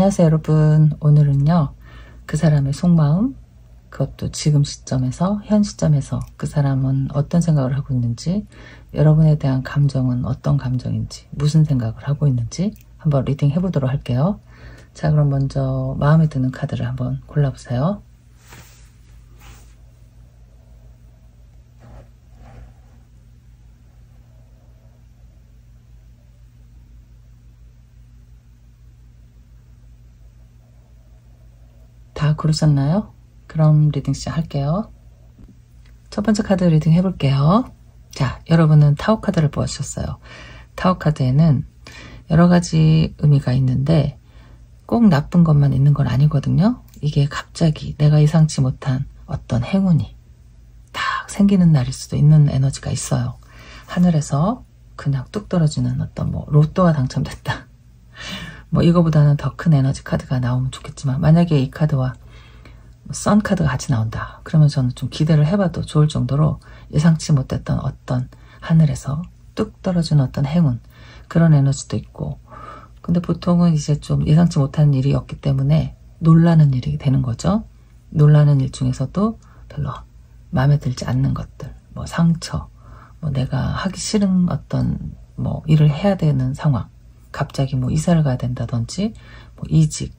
안녕하세요 여러분. 오늘은요 그 사람의 속마음, 그것도 지금 시점에서, 현 시점에서 그 사람은 어떤 생각을 하고 있는지, 여러분에 대한 감정은 어떤 감정인지, 무슨 생각을 하고 있는지 한번 리딩 해보도록 할게요. 자, 그럼 먼저 마음에 드는 카드를 한번 골라보세요. 다 고르셨나요? 그럼 리딩 시작할게요. 첫 번째 카드 리딩 해볼게요. 자, 여러분은 타워 카드를 뽑아주셨어요. 타워 카드에는 여러 가지 의미가 있는데 꼭 나쁜 것만 있는 건 아니거든요. 이게 갑자기 내가 예상치 못한 어떤 행운이 딱 생기는 날일 수도 있는 에너지가 있어요. 하늘에서 그냥 뚝 떨어지는 어떤 뭐 로또가 당첨됐다, 뭐 이거보다는 더 큰 에너지 카드가 나오면 좋겠지만, 만약에 이 카드와 선 카드가 같이 나온다 그러면 저는 좀 기대를 해봐도 좋을 정도로 예상치 못했던 어떤 하늘에서 뚝 떨어지는 어떤 행운, 그런 에너지도 있고, 근데 보통은 이제 좀 예상치 못한 일이었기 때문에 놀라는 일이 되는 거죠. 놀라는 일 중에서도 별로 마음에 들지 않는 것들, 뭐 상처, 뭐 내가 하기 싫은 어떤 뭐 일을 해야 되는 상황, 갑자기 뭐 이사를 가야 된다든지 뭐 이직,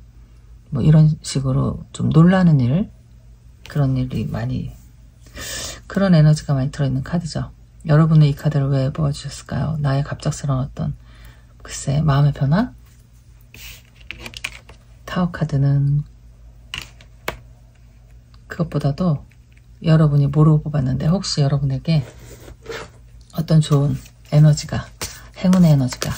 뭐 이런 식으로 좀 놀라는 일, 그런 일이 많이, 그런 에너지가 많이 들어있는 카드죠. 여러분은 이 카드를 왜 뽑아주셨을까요? 나의 갑작스러운 어떤, 글쎄, 마음의 변화? 타워 카드는 그것보다도 여러분이 모르고 뽑았는데 혹시 여러분에게 어떤 좋은 에너지가, 행운의 에너지가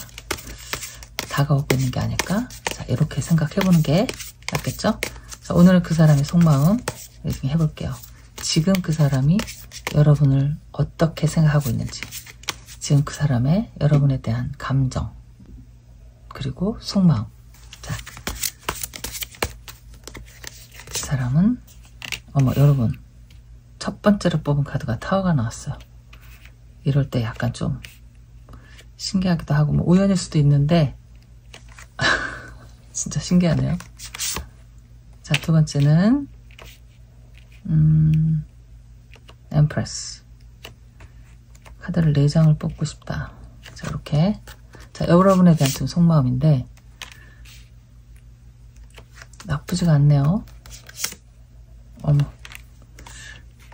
다가오고 있는 게 아닐까? 자, 이렇게 생각해보는 게 낫겠죠? 자, 오늘은 그 사람의 속마음 리딩 해볼게요. 지금 그 사람이 여러분을 어떻게 생각하고 있는지, 지금 그 사람의 여러분에 대한 감정, 그리고 속마음. 자, 그 사람은, 어머, 여러분, 첫 번째로 뽑은 카드가 타워가 나왔어요. 이럴 때 약간 좀 신기하기도 하고, 뭐 우연일 수도 있는데 진짜 신기하네요. 자, 두 번째는 엠프레스. 카드를 4장을 뽑고 싶다. 자, 이렇게. 자, 여러분에 대한 좀 속마음인데 나쁘지가 않네요. 어머,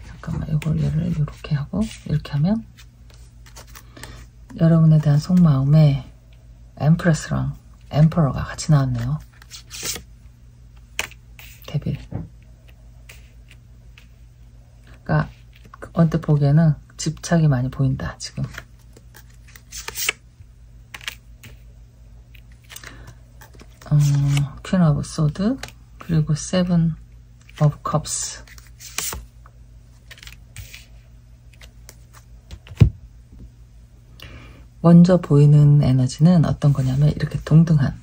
잠깐만, 이걸 얘를 이렇게 하고 이렇게 하면 여러분에 대한 속마음에 엠프레스랑 엠퍼러가 같이 나왔네요. 데빌. 그러니까 언뜻 보기에는 집착이 많이 보인다 지금. 퀸 오브 소드, 그리고 세븐 오브 컵스. 먼저 보이는 에너지는 어떤 거냐면 이렇게 동등한,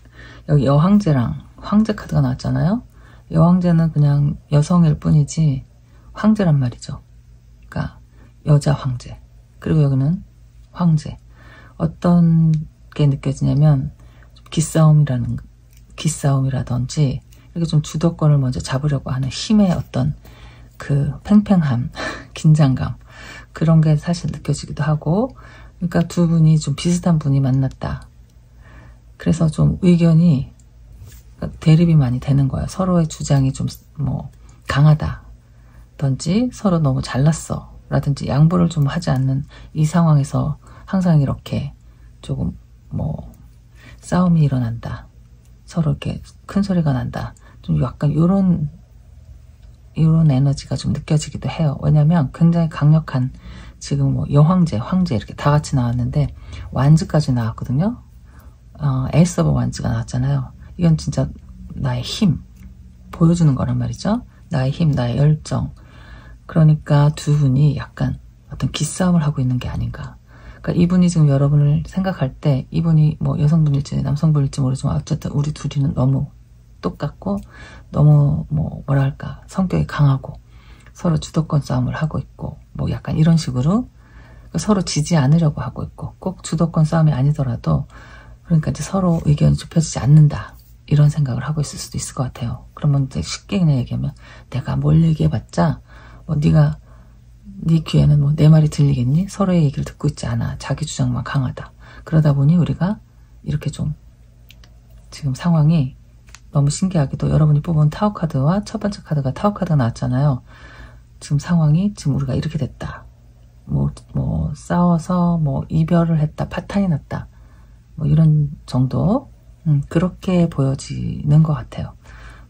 여기 여황제랑 황제 카드가 나왔잖아요. 여황제는 그냥 여성일 뿐이지 황제란 말이죠. 그러니까 여자 황제. 그리고 여기는 황제. 어떤 게 느껴지냐면 기싸움이라든지 이렇게 좀 주도권을 먼저 잡으려고 하는 힘의 어떤 그 팽팽함, 긴장감, 그런 게 사실 느껴지기도 하고, 그러니까 두 분이 좀 비슷한 분이 만났다. 그래서 좀 의견이 대립이 많이 되는 거예요. 서로의 주장이 좀 뭐 강하다든지, 서로 너무 잘났어 라든지, 양보를 좀 하지 않는 이 상황에서 항상 이렇게 조금 뭐 싸움이 일어난다, 서로 이렇게 큰 소리가 난다, 좀 약간 요런 에너지가 좀 느껴지기도 해요. 왜냐면 굉장히 강력한, 지금 뭐 여황제, 황제 이렇게 다 같이 나왔는데 완즈까지 나왔거든요. 에이스 오브 완즈가 나왔잖아요. 이건 진짜 나의 힘 보여주는 거란 말이죠. 나의 힘, 나의 열정. 그러니까 두 분이 약간 어떤 기싸움을 하고 있는 게 아닌가. 그러니까 이분이 지금 여러분을 생각할 때, 이분이 뭐 여성분일지 남성분일지 모르지만 어쨌든 우리 둘이는 너무 똑같고, 너무 뭐랄까 성격이 강하고 서로 주도권 싸움을 하고 있고, 뭐 약간 이런 식으로 서로 지지 않으려고 하고 있고, 꼭 주도권 싸움이 아니더라도 그러니까 이제 서로 의견이 좁혀지지 않는다, 이런 생각을 하고 있을 수도 있을 것 같아요. 그러면 이제 쉽게 그냥 얘기하면 내가 뭘 얘기해봤자 뭐 네가 네 귀에는 뭐 내 말이 들리겠니? 서로의 얘기를 듣고 있지 않아. 자기 주장만 강하다. 그러다 보니 우리가 이렇게 좀 지금 상황이 너무 신기하게도 여러분이 뽑은 타워 카드와 첫 번째 카드가 타워 카드가 나왔잖아요. 지금 상황이 지금 우리가 이렇게 됐다. 뭐 싸워서 뭐 이별을 했다. 파탄이 났다. 뭐 이런 정도 그렇게 보여지는 것 같아요.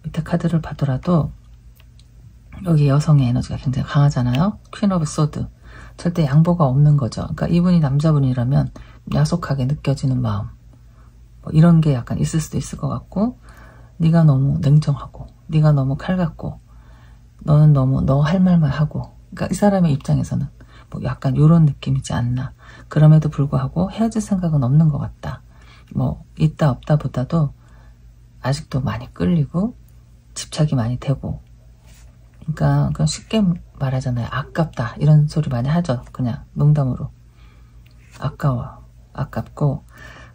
밑에 카드를 봐더라도 여기 여성의 에너지가 굉장히 강하잖아요. 퀸 오브 소드. 절대 양보가 없는 거죠. 그러니까 이분이 남자분이라면 야속하게 느껴지는 마음. 뭐 이런 게 약간 있을 수도 있을 것 같고 네가 너무 냉정하고 네가 너무 칼같고 너는 너무 너 할 말만 하고 그러니까 이 사람의 입장에서는 뭐 약간 이런 느낌이지 않나. 그럼에도 불구하고 헤어질 생각은 없는 것 같다. 뭐 있다 없다 보다도 아직도 많이 끌리고 집착이 많이 되고 그러니까 그냥 쉽게 말하잖아요. 아깝다 이런 소리 많이 하죠. 그냥 농담으로 아까워 아깝고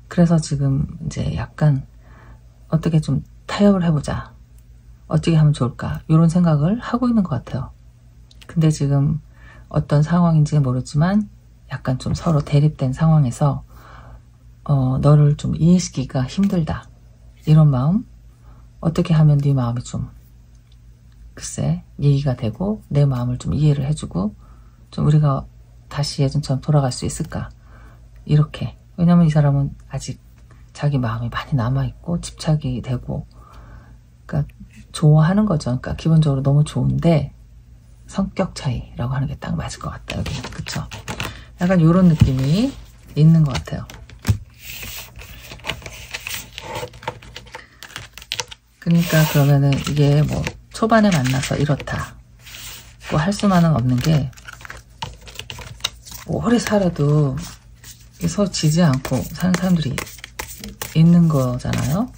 그래서 지금 이제 약간 어떻게 좀 타협을 해보자 어떻게 하면 좋을까 이런 생각을 하고 있는 것 같아요. 근데 지금 어떤 상황인지 모르지만 약간 좀 서로 대립된 상황에서 너를 좀 이해시키기가 힘들다 이런 마음 어떻게 하면 네 마음이 좀 글쎄 얘기가 되고 내 마음을 좀 이해를 해주고 좀 우리가 다시 예전처럼 돌아갈 수 있을까 이렇게 왜냐면 이 사람은 아직 자기 마음이 많이 남아있고 집착이 되고 그러니까 좋아하는 거죠. 그러니까 기본적으로 너무 좋은데 성격 차이라고 하는 게 딱 맞을 것 같다 여기 그쵸? 약간 이런 느낌이 있는 것 같아요. 그러니까 그러면은 이게 뭐 초반에 만나서 이렇다 뭐 할 수만은 없는 게 오래 살아도 서로 지지 않고 사는 사람들이 있는 거잖아요.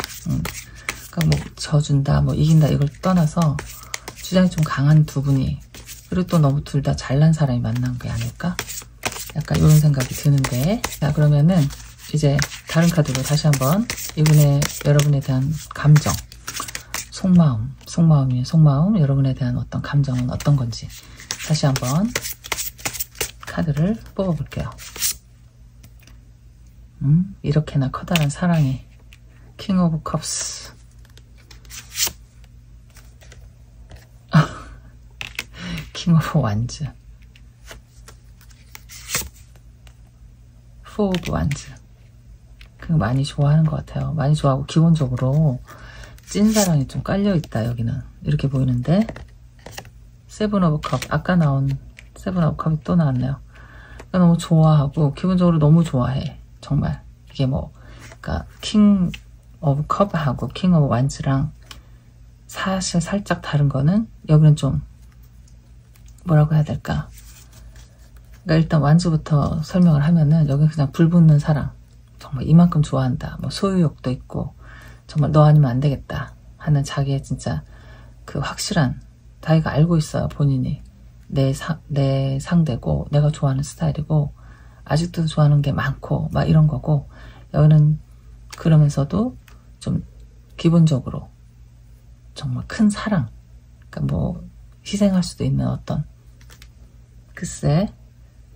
그러니까 뭐 져준다 뭐 이긴다 이걸 떠나서 주장이 좀 강한 두 분이 그리고 또 너무 둘 다 잘난 사람이 만난 게 아닐까? 약간 이런 생각이 드는데 자 그러면은 이제 다른 카드로 다시 한번 이분의 여러분에 대한 감정 속마음 여러분에 대한 어떤 감정은 어떤 건지 다시 한번 카드를 뽑아 볼게요. 이렇게나 커다란 사랑이 킹 오브 컵스 킹 오브 완즈 포 오브 완즈 많이 좋아하는 것 같아요. 많이 좋아하고 기본적으로 찐사랑이 좀 깔려있다 여기는 이렇게 보이는데 세븐 오브 컵 아까 나온 세븐 오브 컵이 또 나왔네요. 그러니까 너무 좋아하고 기본적으로 너무 좋아해 정말 이게 뭐 그러니까 킹 오브 컵하고 킹 오브 완즈랑 사실 살짝 다른 거는 여기는 좀 뭐라고 해야 될까 그러니까 일단 완즈부터 설명을 하면은 여기는 그냥 불붙는 사랑 정말 이만큼 좋아한다 뭐 소유욕도 있고 정말 너 아니면 안 되겠다 하는 자기의 진짜 그 확실한 자기가 알고 있어요. 본인이 내 상대고 내가 좋아하는 스타일이고 아직도 좋아하는 게 많고 막 이런 거고 여기는 그러면서도 좀 기본적으로 정말 큰 사랑 그러니까 뭐 희생할 수도 있는 어떤 글쎄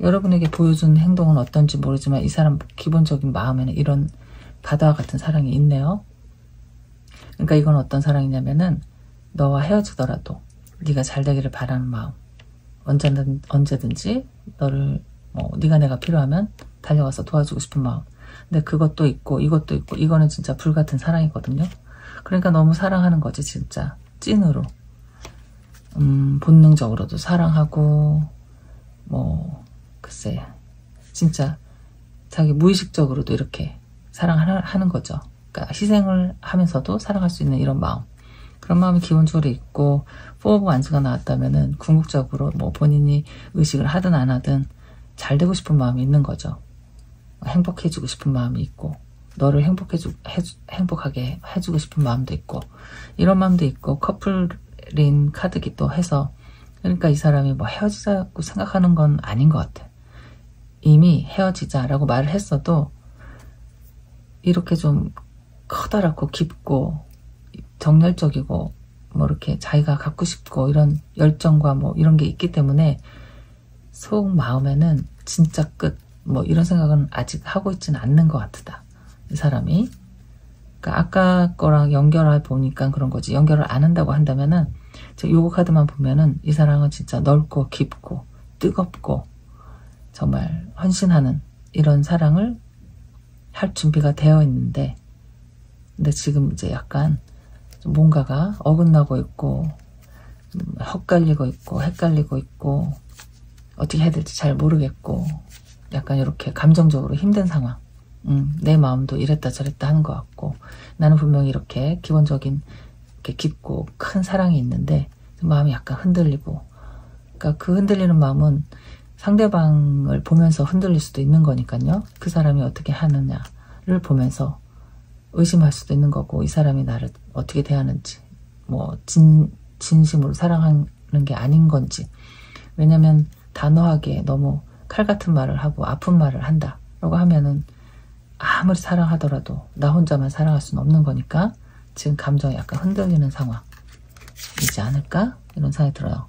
여러분에게 보여준 행동은 어떤지 모르지만 이 사람 기본적인 마음에는 이런 바다와 같은 사랑이 있네요. 그러니까 이건 어떤 사랑이냐면은 너와 헤어지더라도 네가 잘 되기를 바라는 마음 언제든지 너를 뭐 네가 내가 필요하면 달려가서 도와주고 싶은 마음 근데 그것도 있고 이것도 있고 이거는 진짜 불같은 사랑이거든요. 그러니까 너무 사랑하는 거지 진짜 찐으로 본능적으로도 사랑하고 뭐 글쎄 진짜 자기 무의식적으로도 이렇게 사랑하는 거죠. 그러니까 희생을 하면서도 사랑할 수 있는 이런 마음 그런 마음이 기본적으로 있고 포 오브 완즈가 나왔다면은 궁극적으로 뭐 본인이 의식을 하든 안 하든 잘 되고 싶은 마음이 있는 거죠. 행복해지고 싶은 마음이 있고 너를 행복하게 해주고 싶은 마음도 있고 이런 마음도 있고 커플인 카드기도 해서 그러니까 이 사람이 뭐 헤어지자고 생각하는 건 아닌 것 같아. 이미 헤어지자라고 말을 했어도 이렇게 좀 커다랗고 깊고 정열적이고 뭐 이렇게 자기가 갖고 싶고 이런 열정과 뭐 이런 게 있기 때문에 속 마음에는 진짜 끝 뭐 이런 생각은 아직 하고 있지는 않는 것 같다. 이 사람이. 그러니까 아까 거랑 연결해 보니까 그런 거지. 연결을 안 한다고 한다면은 요거 카드만 보면은 이 사람은 진짜 넓고 깊고 뜨겁고 정말 헌신하는 이런 사랑을 할 준비가 되어 있는데, 근데 지금 이제 약간 좀 뭔가가 어긋나고 있고 헛갈리고 있고 헷갈리고 있고 어떻게 해야 될지 잘 모르겠고 약간 이렇게 감정적으로 힘든 상황. 내 마음도 이랬다 저랬다 하는 것 같고, 나는 분명히 이렇게 기본적인 이렇게 깊고 큰 사랑이 있는데 마음이 약간 흔들리고, 그러니까 그 흔들리는 마음은 상대방을 보면서 흔들릴 수도 있는 거니까요. 그 사람이 어떻게 하느냐를 보면서 의심할 수도 있는 거고, 이 사람이 나를 어떻게 대하는지, 뭐 진심으로 사랑하는 게 아닌 건지. 왜냐면 단호하게 너무 칼 같은 말을 하고 아픈 말을 한다라고 하면은 아무리 사랑하더라도 나 혼자만 사랑할 수는 없는 거니까 지금 감정이 약간 흔들리는 상황이지 않을까? 이런 생각이 들어요.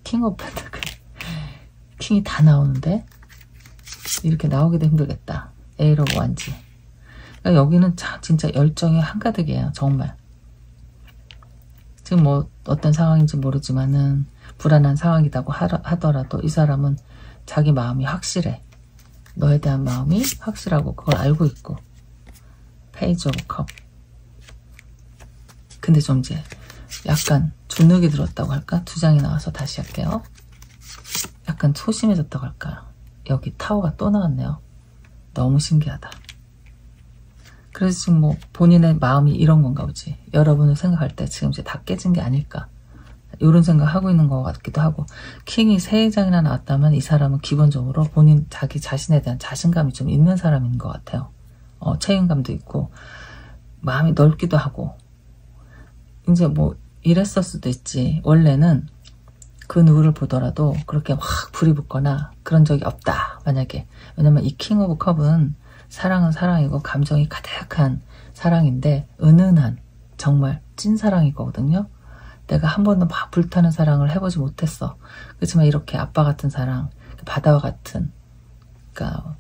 킹 오브 펜타클. 킹이 다 나오는데 이렇게 나오기도 힘들겠다. 에이스 오브 완지. 그러니까 여기는 진짜 열정이 한가득이에요. 정말. 지금 뭐 어떤 상황인지 모르지만은 불안한 상황이라고 하더라도 이 사람은 자기 마음이 확실해. 너에 대한 마음이 확실하고 그걸 알고 있고. 페이지 오브 컵. 근데 좀 이제 약간 주눅이 들었다고 할까? 두 장이 나와서 다시 할게요. 약간 소심해졌다고 할까? 여기 타워가 또 나왔네요. 너무 신기하다. 그래서 지금 뭐 본인의 마음이 이런 건가 보지. 여러분을 생각할 때 지금 이제 다 깨진 게 아닐까. 이런 생각하고 있는 것 같기도 하고. 킹이 3장이나 나왔다면 이 사람은 기본적으로 본인 자기 자신에 대한 자신감이 좀 있는 사람인 것 같아요. 책임감도 있고 마음이 넓기도 하고. 이제 뭐 이랬을 수도 있지. 원래는 그 누구를 보더라도 그렇게 확 불이 붙거나 그런 적이 없다. 만약에. 왜냐면 이 킹 오브 컵은 사랑은 사랑이고 감정이 가득한 사랑인데 은은한 정말 찐사랑이거든요. 내가 한 번도 막 불타는 사랑을 해보지 못했어. 그렇지만 이렇게 아빠 같은 사랑, 바다와 같은, 그러니까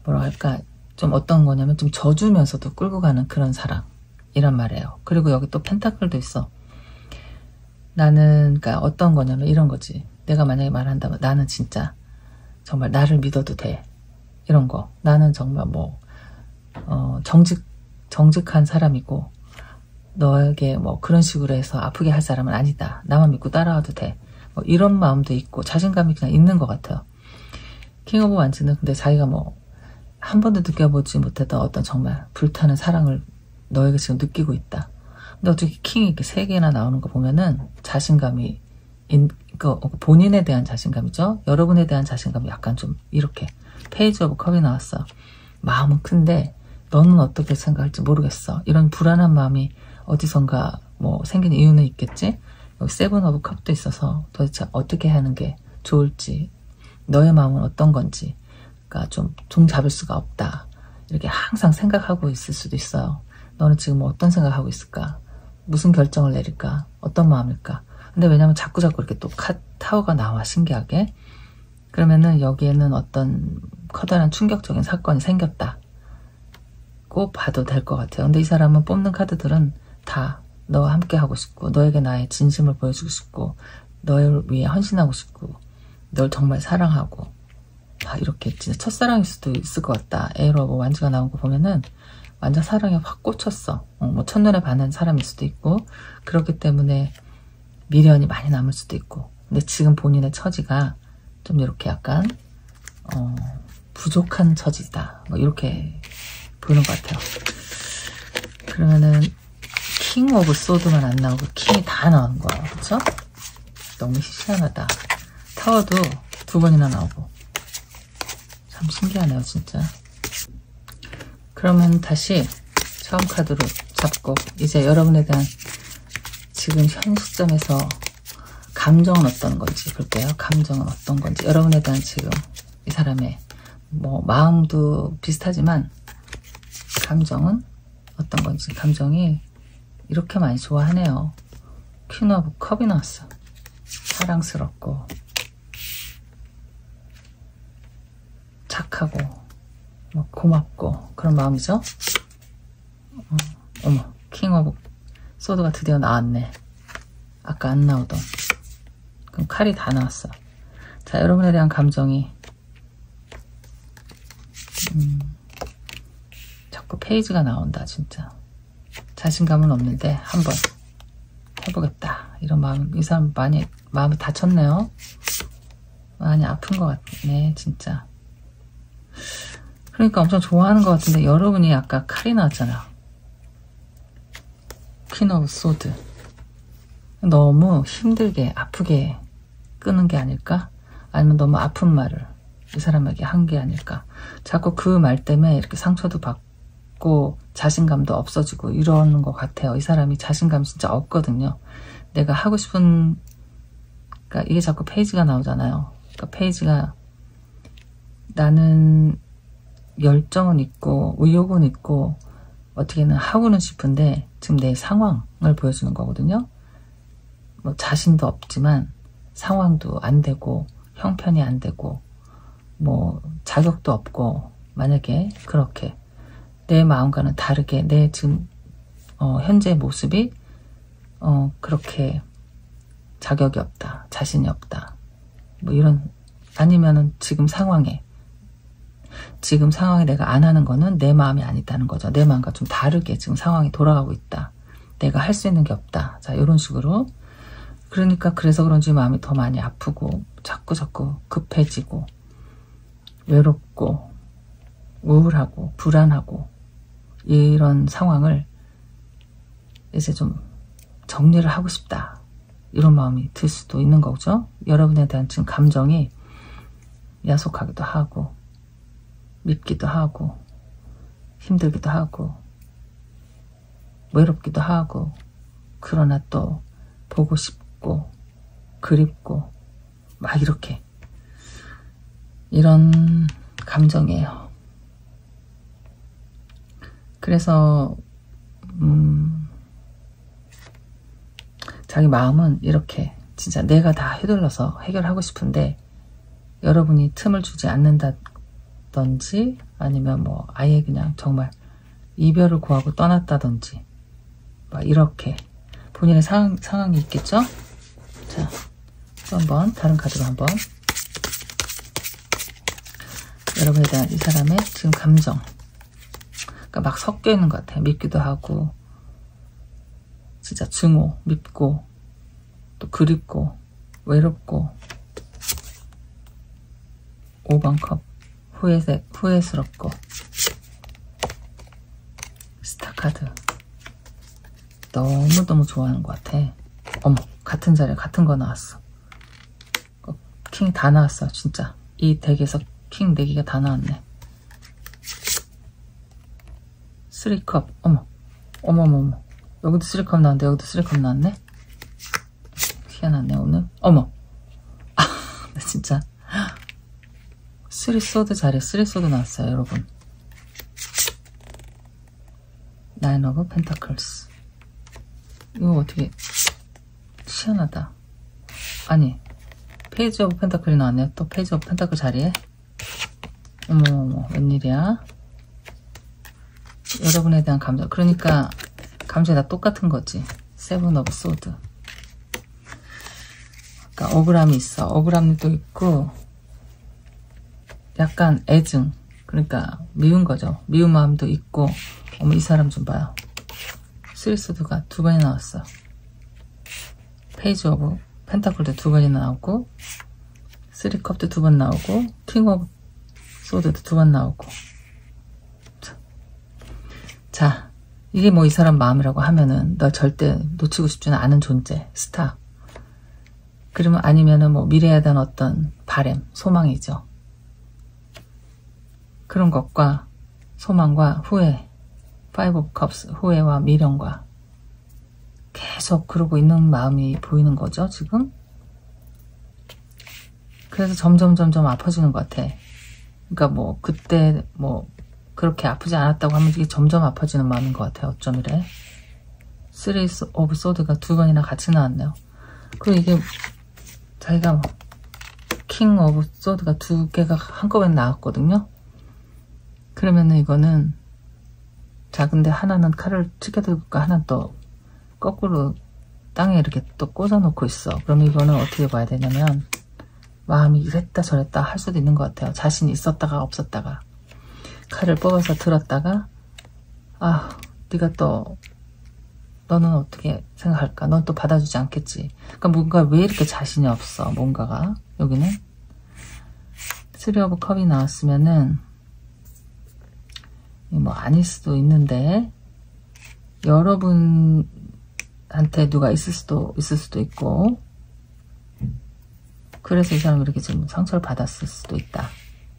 뭐라 할까, 좀 어떤 거냐면 좀 져주면서도 끌고 가는 그런 사랑이란 말이에요. 그리고 여기 또 펜타클도 있어. 나는 그러니까 어떤 거냐면 이런 거지. 내가 만약에 말한다면 나는 진짜 정말 나를 믿어도 돼. 이런 거. 나는 정말 뭐 정직한 사람이고 너에게 뭐 그런 식으로 해서 아프게 할 사람은 아니다. 나만 믿고 따라와도 돼. 뭐 이런 마음도 있고 자신감이 그냥 있는 것 같아요. 킹 오브 완즈는 근데 자기가 뭐 한 번도 느껴보지 못했던 어떤 정말 불타는 사랑을 너에게 지금 느끼고 있다. 근데 어떻게 킹이 이렇게 3개나 나오는 거 보면은 자신감이 본인에 대한 자신감이죠. 여러분에 대한 자신감이 약간 좀 이렇게 페이지 오브 컵이 나왔어. 마음은 큰데 너는 어떻게 생각할지 모르겠어. 이런 불안한 마음이 어디선가 뭐 생긴 이유는 있겠지. 여기 세븐 오브 컵도 있어서 도대체 어떻게 하는 게 좋을지, 너의 마음은 어떤 건지, 그러니까 좀 종 잡을 수가 없다. 이렇게 항상 생각하고 있을 수도 있어요. 너는 지금 뭐 어떤 생각하고 있을까? 무슨 결정을 내릴까? 어떤 마음일까? 근데 왜냐면 자꾸 이렇게 또 타워가 나와, 신기하게. 그러면은 여기에는 어떤 커다란 충격적인 사건이 생겼다. 꼭 봐도 될 것 같아요. 근데 이 사람은 뽑는 카드들은 다 너와 함께 하고 싶고, 너에게 나의 진심을 보여주고 싶고, 너를 위해 헌신하고 싶고, 널 정말 사랑하고, 이렇게 진짜 첫사랑일 수도 있을 것 같다. 에이스 오브 완즈가 나온 거 보면은 완전 사랑에 확 꽂혔어. 뭐 첫눈에 반한 사람일 수도 있고, 그렇기 때문에 미련이 많이 남을 수도 있고. 근데 지금 본인의 처지가 좀 이렇게 약간 부족한 처지다. 뭐 이렇게 보이는 것 같아요. 그러면은 킹 오브 소드만 안 나오고 킹이 다 나오는 거예요. 그쵸? 너무 희한하다. 타워도 2번이나 나오고. 참 신기하네요, 진짜. 그러면 다시 처음 카드로 잡고 이제 여러분에 대한 지금 현 시점에서 감정은 어떤 건지 볼게요. 감정은 어떤 건지, 여러분에 대한 지금 이 사람의 뭐 마음도 비슷하지만 감정은 어떤 건지. 감정이 이렇게 많이 좋아하네요. 퀸 오브 컵이 나왔어. 사랑스럽고 착하고 뭐 고맙고 그런 마음이죠. 어머, 킹 오브 소드가 드디어 나왔네. 아까 안 나오던. 그럼 칼이 다 나왔어. 자, 여러분에 대한 감정이 자꾸 페이지가 나온다. 진짜 자신감은 없는데 한번 해보겠다 이런 마음. 이 사람 많이 마음이 다쳤네요. 많이 아픈 것 같네 진짜. 그러니까 엄청 좋아하는 것 같은데 여러분이 아까 칼이 나왔잖아. 퀸 오브 소드. 너무 힘들게 아프게 끄는 게 아닐까? 아니면 너무 아픈 말을 이 사람에게 한 게 아닐까? 자꾸 그 말 때문에 이렇게 상처도 받고 자신감도 없어지고 이러는 것 같아요. 이 사람이 자신감 진짜 없거든요. 내가 하고 싶은, 그러니까 이게 자꾸 페이지가 나오잖아요. 그러니까 페이지가 나는 열정은 있고 의욕은 있고 어떻게는 하고는 싶은데 지금 내 상황을 보여주는 거거든요. 뭐 자신도 없지만 상황도 안 되고 형편이 안 되고 뭐 자격도 없고 만약에 그렇게 내 마음과는 다르게 내 지금 현재 모습이 그렇게 자격이 없다, 자신이 없다 뭐 이런, 아니면은 지금 상황에 내가 안 하는 거는 내 마음이 아니다는 거죠. 내 마음과 좀 다르게 지금 상황이 돌아가고 있다. 내가 할 수 있는 게 없다. 자, 이런 식으로. 그러니까 그래서 그런지 마음이 더 많이 아프고 자꾸 급해지고 외롭고 우울하고 불안하고 이런 상황을 이제 좀 정리를 하고 싶다. 이런 마음이 들 수도 있는 거죠. 여러분에 대한 지금 감정이 야속하기도 하고 밉기도 하고 힘들기도 하고 외롭기도 하고 그러나 또 보고 싶고 그립고 막 이렇게 이런 감정이에요. 그래서 자기 마음은 이렇게 진짜 내가 다 휘둘러서 해결하고 싶은데 여러분이 틈을 주지 않는다든지 아니면 뭐 아예 그냥 정말 이별을 고하고 떠났다든지 막 이렇게 본인의 상황이 있겠죠? 자, 또 한번 다른 카드로 한번 여러분에 대한 이 사람의 지금 감정, 그러니까 막 섞여 있는 것 같아요. 밉기도 하고 진짜 증오, 밉고 또 그립고 외롭고 5번 컵 후회스럽고 스타카드 너무너무 좋아하는 것 같아. 어머, 같은 자리에 같은 거 나왔어. 킹 다 나왔어. 진짜 이 덱에서 킹 4개가 다 나왔네. 3컵. 어머머머, 여기도 3컵 나왔는데 여기도 3컵 나왔네. 희한하네 오늘. 어머, 나 진짜 3소드 자리에 3소드 나왔어요 여러분. 9 오브 펜타클스. 이거 어떻게 희한하다. 아니 페이지 오브 펜타클이 나왔네요. 또 페이지 오브 펜타클 자리에. 어머머머, 웬일이야. 여러분에 대한 감정, 그러니까 감정이 다 똑같은 거지. 7 오브 소드. 그러니까 억울함이 있어. 억울함도 있고 약간 애증, 그러니까 미운 거죠. 미운 마음도 있고. 어머, 이 사람 좀 봐요. 3소드가 2번이 나왔어. 페이지 오브 펜타클도 2번이 나오고 3컵도 2번 나오고 킹 오브 소드도 2번 나오고. 자, 이게 뭐 이 사람 마음이라고 하면은 너 절대 놓치고 싶지는 않은 존재, 스타. 그러면 아니면은 뭐 미래에 대한 어떤 바램, 소망이죠. 그런 것과 소망과 후회, 5 of cups, 후회와 미련과 계속 그러고 있는 마음이 보이는 거죠, 지금. 그래서 점점 아파지는 것 같아. 그러니까 뭐 그때 뭐 그렇게 아프지 않았다고 하면 이게 점점 아파지는 마음인 것 같아요. 어쩜 이래. 쓰리 오브 소드가 두 번이나 같이 나왔네요. 그리고 이게 자기가 킹 오브 소드가 두 개가 한꺼번에 나왔거든요. 그러면은 이거는, 자, 근데 하나는 칼을 치켜들고 하나는 또 거꾸로 땅에 이렇게 또 꽂아놓고 있어. 그러면 이거는 어떻게 봐야 되냐면, 마음이 이랬다 저랬다 할 수도 있는 것 같아요. 자신이 있었다가 없었다가, 칼을 뽑아서 들었다가, 아, 네가 또, 너는 어떻게 생각할까? 넌 또 받아주지 않겠지. 그러니까 뭔가 왜 이렇게 자신이 없어, 뭔가가. 여기는 쓰리 오브 컵이 나왔으면은 뭐 아닐 수도 있는데, 여러분한테 누가 있을 수도 있고, 그래서 이 사람이 이렇게 지금 상처를 받았을 수도 있다.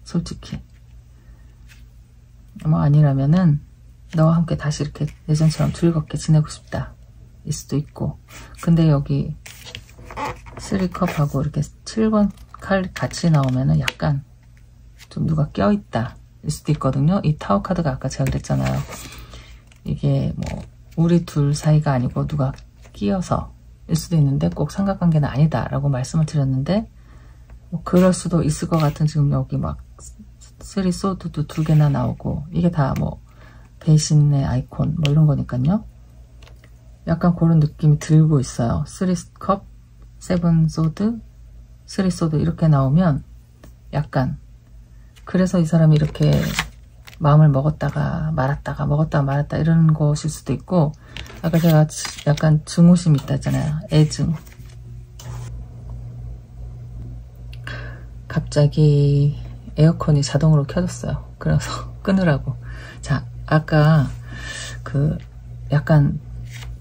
솔직히. 뭐 아니라면은 너와 함께 다시 이렇게 예전처럼 즐겁게 지내고 싶다. 일 수도 있고. 근데 여기 3컵하고 이렇게 7번 칼 같이 나오면은 약간 좀 누가 껴있다 일 수도 있거든요. 이 타워 카드가 아까 제가 그랬잖아요. 이게 뭐 우리 둘 사이가 아니고 누가 끼어서 일 수도 있는데 꼭 삼각관계는 아니다 라고 말씀을 드렸는데, 뭐 그럴 수도 있을 것 같은, 지금 여기 막 쓰리 소드도 두 개나 나오고, 이게 다 뭐 배신의 아이콘 뭐 이런 거니까요. 약간 그런 느낌이 들고 있어요. 3컵, 7 소드, 3 소드 이렇게 나오면 약간, 그래서 이 사람이 이렇게 마음을 먹었다가 말았다가 먹었다가 말았다 이런 것일 수도 있고, 아까 제가 약간 증오심이 있다 했잖아요. 애증. 갑자기 에어컨이 자동으로 켜졌어요. 그래서 끄느라고. 자, 아까 그 약간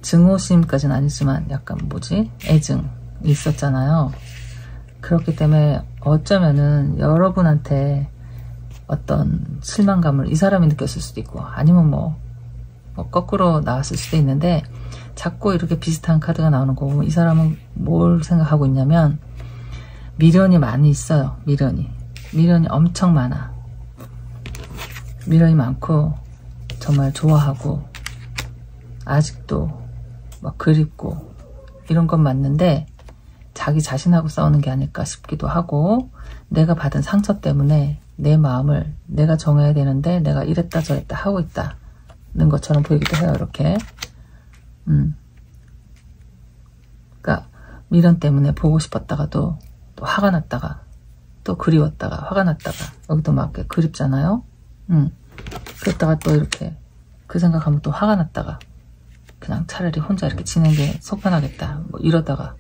증오심까지는 아니지만 약간 뭐지? 애증이 있었잖아요. 그렇기 때문에 어쩌면은 여러분한테 어떤 실망감을 이 사람이 느꼈을 수도 있고, 아니면 뭐 거꾸로 나왔을 수도 있는데, 자꾸 이렇게 비슷한 카드가 나오는 거 보면 이 사람은 뭘 생각하고 있냐면, 미련이 많이 있어요. 미련이 엄청 많아. 미련이 많고 정말 좋아하고 아직도 막 그립고 이런 건 맞는데, 자기 자신하고 싸우는 게 아닐까 싶기도 하고, 내가 받은 상처 때문에 내 마음을 내가 정해야 되는데 내가 이랬다 저랬다 하고 있다는 것처럼 보이기도 해요. 이렇게. 그러니까 미련 때문에 보고 싶었다가도 또 화가 났다가 또 그리웠다가 화가 났다가, 여기도 막 이렇게 그립잖아요. 그랬다가 또 이렇게 그 생각하면 또 화가 났다가 그냥 차라리 혼자 이렇게 지내는 게 속 편하겠다 뭐 이러다가,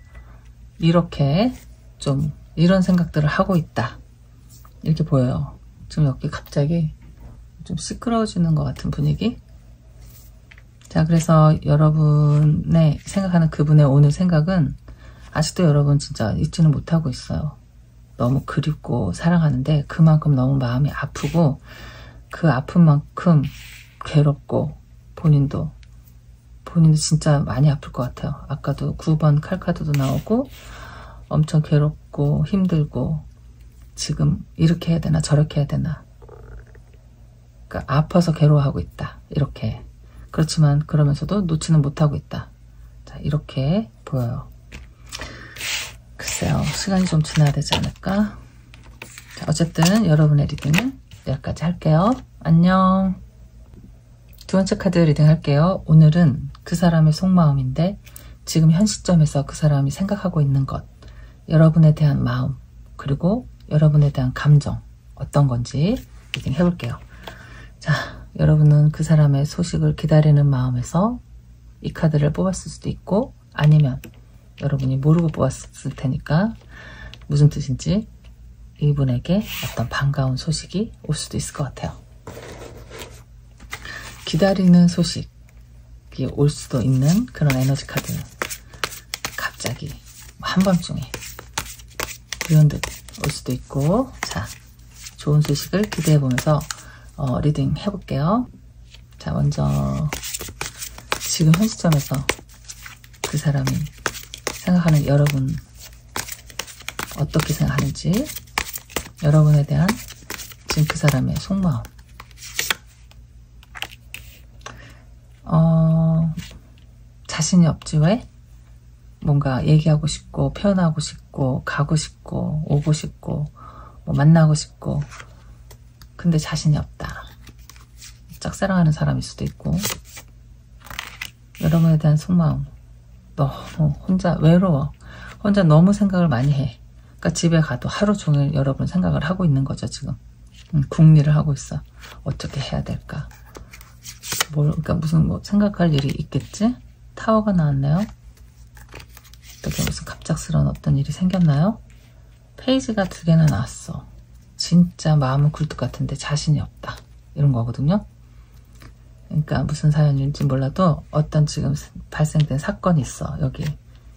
이렇게 좀 이런 생각들을 하고 있다 이렇게 보여요. 지금 여기 갑자기 좀 시끄러워지는 것 같은 분위기. 자, 그래서 여러분의 생각하는 그분의 오늘 생각은 아직도 여러분 진짜 잊지는 못하고 있어요. 너무 그립고 사랑하는데 그만큼 너무 마음이 아프고, 그 아픈 만큼 괴롭고, 본인도 진짜 많이 아플 것 같아요. 아까도 9번 칼카드도 나오고 엄청 괴롭고 힘들고, 지금 이렇게 해야 되나 저렇게 해야 되나, 그러니까 아파서 괴로워하고 있다 이렇게. 그렇지만 그러면서도 놓지는 못하고 있다. 자, 이렇게 보여요. 글쎄요, 시간이 좀 지나야 되지 않을까. 자, 어쨌든 여러분의 리딩은 여기까지 할게요. 안녕. 두 번째 카드 리딩 할게요. 오늘은 그 사람의 속마음인데, 지금 현 시점에서 그 사람이 생각하고 있는 것, 여러분에 대한 마음, 그리고 여러분에 대한 감정 어떤 건지 리딩 해볼게요. 자, 여러분은 그 사람의 소식을 기다리는 마음에서 이 카드를 뽑았을 수도 있고, 아니면 여러분이 모르고 뽑았을 테니까 무슨 뜻인지 이분에게 어떤 반가운 소식이 올 수도 있을 것 같아요. 기다리는 소식이 올 수도 있는 그런 에너지 카드. 갑자기 한밤중에 이런 듯 올 수도 있고. 자, 좋은 소식을 기대해보면서 리딩 해볼게요. 자, 먼저 지금 현 시점에서 그 사람이 생각하는 여러분 어떻게 생각하는지, 여러분에 대한 지금 그 사람의 속마음. 자신이 없지 왜? 뭔가 얘기하고 싶고 표현하고 싶고 가고 싶고 오고 싶고 뭐 만나고 싶고 근데 자신이 없다. 짝사랑하는 사람일 수도 있고 여러분에 대한 속마음 너무 혼자 외로워. 혼자 너무 생각을 많이 해. 그러니까 집에 가도 하루 종일 여러분 생각을 하고 있는 거죠 지금. 궁리를 하고 있어. 어떻게 해야 될까? 그러니까 무슨 뭐 생각할 일이 있겠지? 타워가 나왔네요. 어떻게 무슨 갑작스러운 어떤 일이 생겼나요? 페이지가 2개나 나왔어. 진짜 마음은 굴뚝 같은데 자신이 없다. 이런 거거든요. 그러니까 무슨 사연인지 몰라도 어떤 지금 발생된 사건이 있어. 여기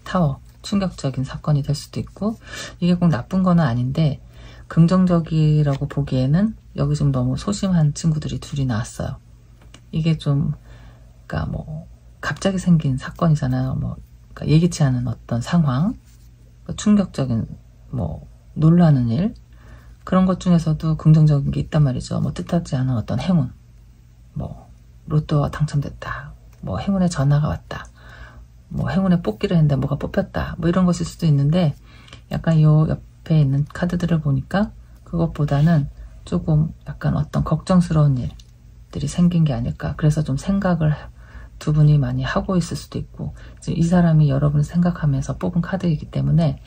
타워. 충격적인 사건이 될 수도 있고 이게 꼭 나쁜 건 아닌데 긍정적이라고 보기에는 여기 좀 너무 소심한 친구들이 둘이 나왔어요. 이게 좀 그러니까 뭐 갑자기 생긴 사건이잖아요. 뭐 그러니까 예기치 않은 어떤 상황, 충격적인 뭐 놀라는 일 그런 것 중에서도 긍정적인 게 있단 말이죠. 뭐 뜻하지 않은 어떤 행운, 뭐 로또가 당첨됐다, 뭐 행운의 전화가 왔다, 뭐 행운의 뽑기를 했는데 뭐가 뽑혔다, 뭐 이런 것일 수도 있는데 약간 요 옆에 있는 카드들을 보니까 그것보다는 조금 약간 어떤 걱정스러운 일들이 생긴 게 아닐까. 그래서 좀 생각을 두 분이 많이 하고 있을 수도 있고 지금 이 사람이 여러분을 생각하면서 뽑은 카드이기 때문에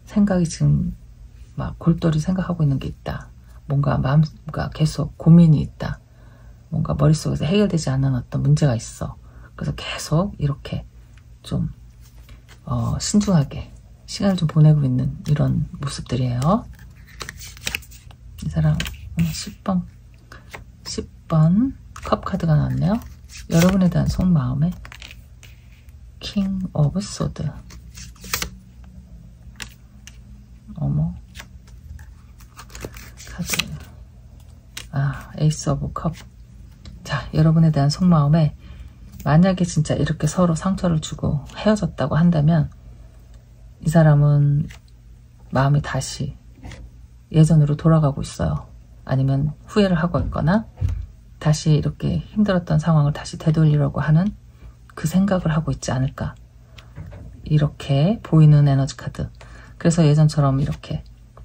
생각이 지금 막 골똘히 생각하고 있는 게 있다. 뭔가 마음가 계속 고민이 있다. 뭔가 머릿속에서 해결되지 않은 어떤 문제가 있어. 그래서 계속 이렇게 좀 신중하게 시간을 좀 보내고 있는 이런 모습들이에요. 이 사람 10번 컵 카드가 나왔네요. 여러분에 대한 속마음에 킹 오브 소드. 어머 카드. 에이스 오브 컵. 자, 여러분에 대한 속마음에 만약에 진짜 이렇게 서로 상처를 주고 헤어졌다고 한다면 이 사람은 마음이 다시 예전으로 돌아가고 있어요. 아니면 후회를 하고 있거나 다시 이렇게 힘들었던 상황을 다시 되돌리려고 하는 그 생각을 하고 있지 않을까. 이렇게 보이는 에너지 카드. 그래서 예전처럼 이렇게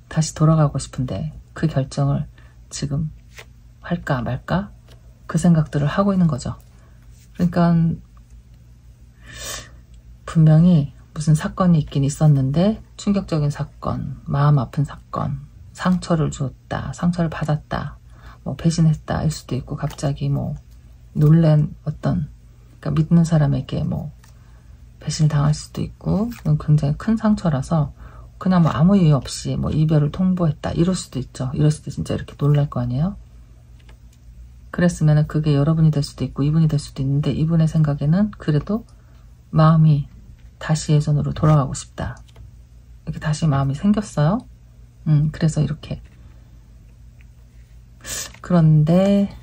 다시 돌아가고 싶은데 그 결정을 지금 할까 말까 그 생각들을 하고 있는 거죠. 그러니까 분명히 무슨 사건이 있긴 있었는데 충격적인 사건, 마음 아픈 사건, 상처를 줬다, 상처를 받았다, 뭐 배신했다 일 수도 있고 갑자기 뭐 놀란 어떤 그러니까 믿는 사람에게 뭐 배신을 당할 수도 있고 이건 굉장히 큰 상처라서 그냥 뭐 아무 이유 없이 뭐 이별을 통보했다 이럴 수도 있죠. 이랬을 때 진짜 이렇게 놀랄 거 아니에요. 그랬으면 그게 여러분이 될 수도 있고 이분이 될 수도 있는데 이분의 생각에는 그래도 마음이 다시 예전으로 돌아가고 싶다. 이렇게 다시 마음이 생겼어요. 그래서 이렇게. 그런데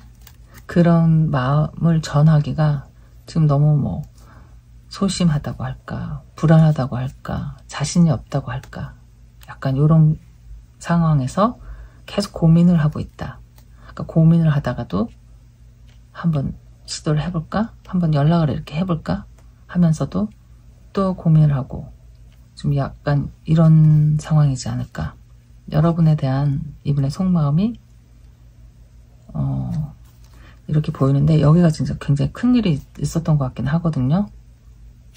그런 마음을 전하기가 지금 너무 뭐 소심하다고 할까, 불안하다고 할까, 자신이 없다고 할까. 약간 이런 상황에서 계속 고민을 하고 있다. 그러니까 고민을 하다가도 한번 시도를 해볼까? 한번 연락을 이렇게 해볼까? 하면서도 또 고민을 하고 좀 약간 이런 상황이지 않을까. 여러분에 대한 이분의 속마음이 이렇게 보이는데 여기가 진짜 굉장히 큰 일이 있었던 것 같긴 하거든요.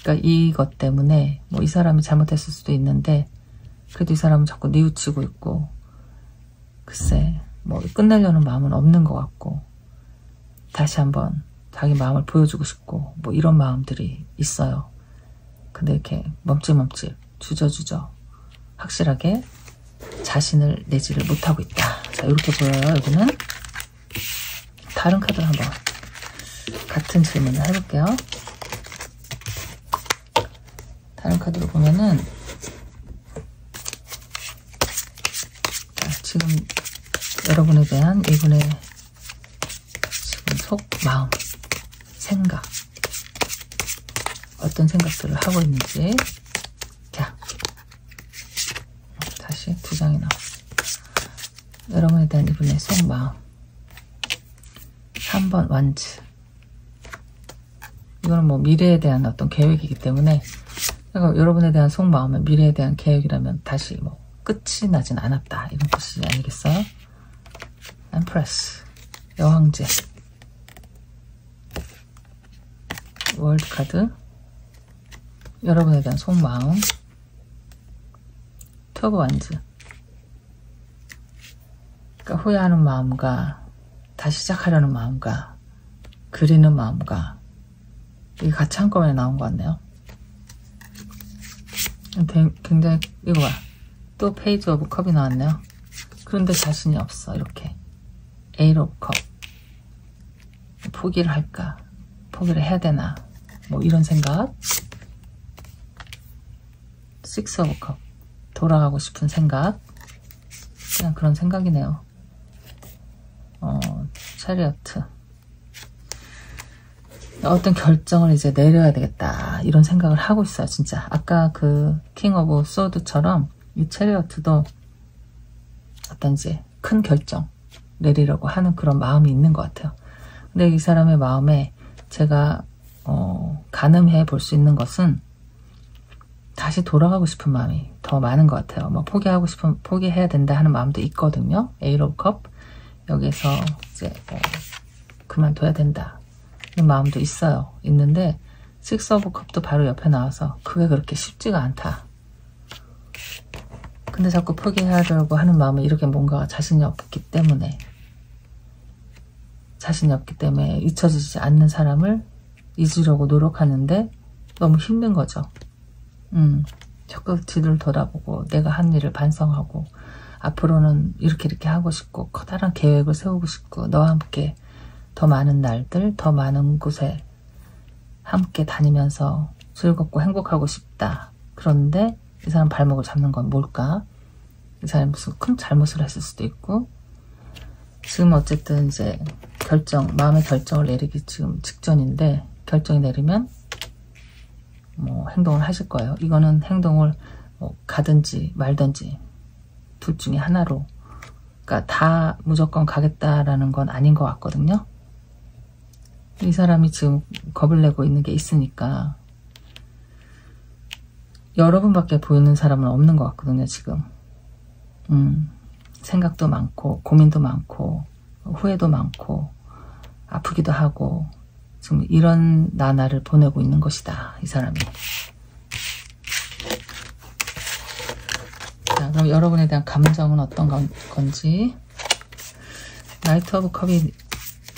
그러니까 이것 때문에 뭐 이 사람이 잘못했을 수도 있는데 그래도 이 사람은 자꾸 뉘우치고 있고 글쎄 뭐 끝내려는 마음은 없는 것 같고 다시 한번 자기 마음을 보여주고 싶고 뭐 이런 마음들이 있어요. 근데 이렇게 멈칫멈칫 주저주저 확실하게 자신을 내지를 못하고 있다. 자, 이렇게 보여요. 여기는 다른 카드 한번 같은 질문을 해볼게요. 다른 카드로 보면은 자, 지금 여러분에 대한 이분의 지금 속, 마음, 생각 어떤 생각들을 하고 있는지 자 다시 2장이 나왔어요. 여러분에 대한 이분의 속마음 3번 완즈 이거는 뭐 미래에 대한 어떤 계획이기 때문에, 그러니까 여러분에 대한 속마음은 미래에 대한 계획이라면 다시 뭐 끝이 나진 않았다, 이런 뜻이 아니겠어요? 엠프레스, 여왕제, 월드 카드, 여러분에 대한 속마음, 투 오브 완즈. 그러니까 후회하는 마음과 다시 시작하려는 마음과 그리는 마음과 이게 같이 한꺼번에 나온 것 같네요. 굉장히, 이거 봐. 또 페이지 오브 컵이 나왔네요. 그런데 자신이 없어. 이렇게 에이트 오브 컵. 포기를 할까? 포기를 해야 되나? 뭐 이런 생각. 식스 오브 컵. 돌아가고 싶은 생각. 그냥 그런 생각이네요. 체리어트. 어떤 결정을 이제 내려야 되겠다, 이런 생각을 하고 있어요, 진짜. 아까 그 킹 오브 소드처럼 이 체리어트도 어떤 이제 큰 결정 내리려고 하는 그런 마음이 있는 것 같아요. 근데 이 사람의 마음에 제가 가늠해 볼 수 있는 것은 다시 돌아가고 싶은 마음이 더 많은 것 같아요. 뭐 포기해야 된다 하는 마음도 있거든요. 에이트 오브 컵. 여기서 이제 그만둬야 된다, 이런 마음도 있는데 식스 오브 컵도 바로 옆에 나와서 그게 그렇게 쉽지가 않다. 근데 자꾸 포기하려고 하는 마음은 이렇게 뭔가 자신이 없기 때문에 잊혀지지 않는 사람을 잊으려고 노력하는데 너무 힘든 거죠. 자꾸 뒤를 돌아보고 내가 한 일을 반성하고 앞으로는 이렇게 하고 싶고 커다란 계획을 세우고 싶고 너와 함께 더 많은 날들, 더 많은 곳에 함께 다니면서 즐겁고 행복하고 싶다. 그런데 이 사람 발목을 잡는 건 뭘까? 이 사람이 무슨 큰 잘못을 했을 수도 있고, 지금 어쨌든 이제 마음의 결정을 내리기 지금 직전인데, 결정이 내리면 뭐 행동을 하실 거예요. 이거는 행동을 뭐 가든지 말든지 둘 중에 하나로, 그러니까 다 무조건 가겠다라는 건 아닌 것 같거든요. 이 사람이 지금 겁을 내고 있는 게 있으니까 여러분밖에 보이는 사람은 없는 것 같거든요, 지금. 생각도 많고 고민도 많고 후회도 많고 아프기도 하고 지금 이런 나날을 보내고 있는 것이다, 이 사람이. 자, 그럼 여러분에 대한 감정은 어떤 건지. 나이트 오브 컵이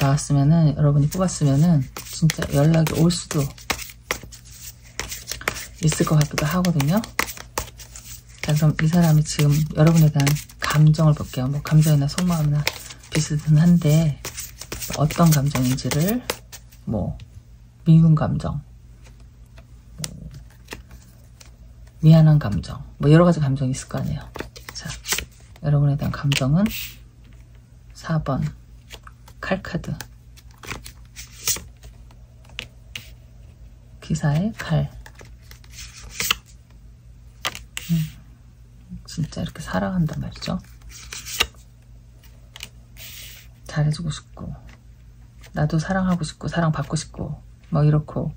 나왔으면은, 여러분이 뽑았으면은 진짜 연락이 올 수도 있을 것 같기도 하거든요. 자, 그럼 이 사람이 지금 여러분에 대한 감정을 볼게요. 뭐 감정이나 속마음이나 비슷은 한데 어떤 감정인지를, 뭐 미운 감정, 뭐 미안한 감정, 뭐 여러 가지 감정이 있을 거 아니에요. 자, 여러분에 대한 감정은 4번 칼카드, 기사의 칼. 진짜 이렇게 사랑한단 말이죠. 잘해주고 싶고 나도 사랑하고 싶고 사랑받고 싶고 뭐 이렇고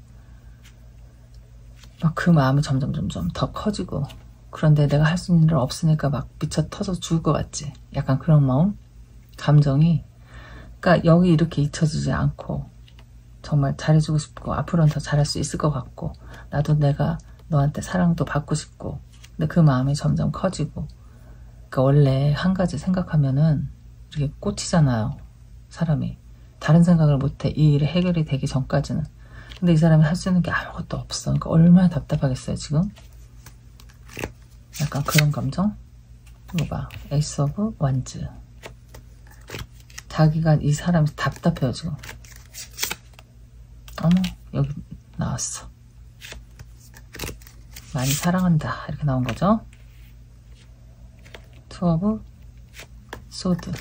막 그 마음이 점점 더 커지고, 그런데 내가 할 수 있는 일 없으니까 막 미쳐 터져 죽을 것 같지. 약간 그런 마음, 감정이. 그러니까 여기 이렇게 잊혀지지 않고 정말 잘해주고 싶고 앞으로는 더 잘할 수 있을 것 같고 나도 내가 너한테 사랑도 받고 싶고, 근데 그 마음이 점점 커지고. 그러니까 원래 한 가지 생각하면은 이렇게 꽂히잖아요, 사람이. 다른 생각을 못해, 이 일이 해결이 되기 전까지는. 근데 이 사람이 할 수 있는 게 아무것도 없어. 그러니까 얼마나 답답하겠어요, 지금. 약간 그런 감정? 이거 봐, 에이스 오브 완즈. 자기가, 이 사람이 답답해요, 지금. 어머, 여기 나왔어. 많이 사랑한다, 이렇게 나온 거죠. 투 오브 소드.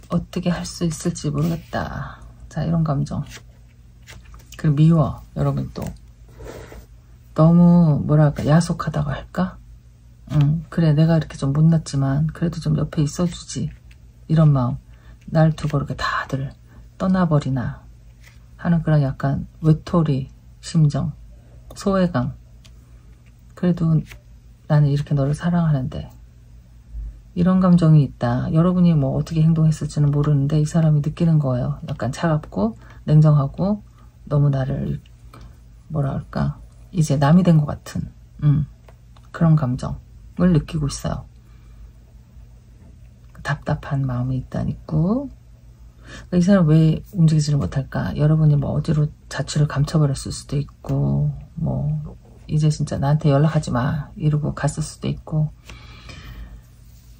어떻게 할 수 있을지 모르겠다. 자, 이런 감정. 그리고 미워, 여러분. 또 너무 뭐랄까 야속하다고 할까? 그래, 내가 이렇게 좀 못났지만 그래도 좀 옆에 있어주지, 이런 마음. 날 두고 이렇게 다들 떠나버리나, 하는 그런 약간 외톨이 심정, 소외감. 그래도 나는 이렇게 너를 사랑하는데 이런 감정이 있다. 여러분이 뭐 어떻게 행동했을지는 모르는데 이 사람이 느끼는 거예요. 약간 차갑고 냉정하고 너무 나를 뭐라 할까 이제 남이 된 것 같은 그런 감정을 느끼고 있어요. 답답한 마음이 일단 있고 이 사람 왜 움직이지를 못할까? 여러분이 뭐 어디로 자취를 감춰버렸을 수도 있고 뭐 이제 진짜 나한테 연락하지 마 이러고 갔을 수도 있고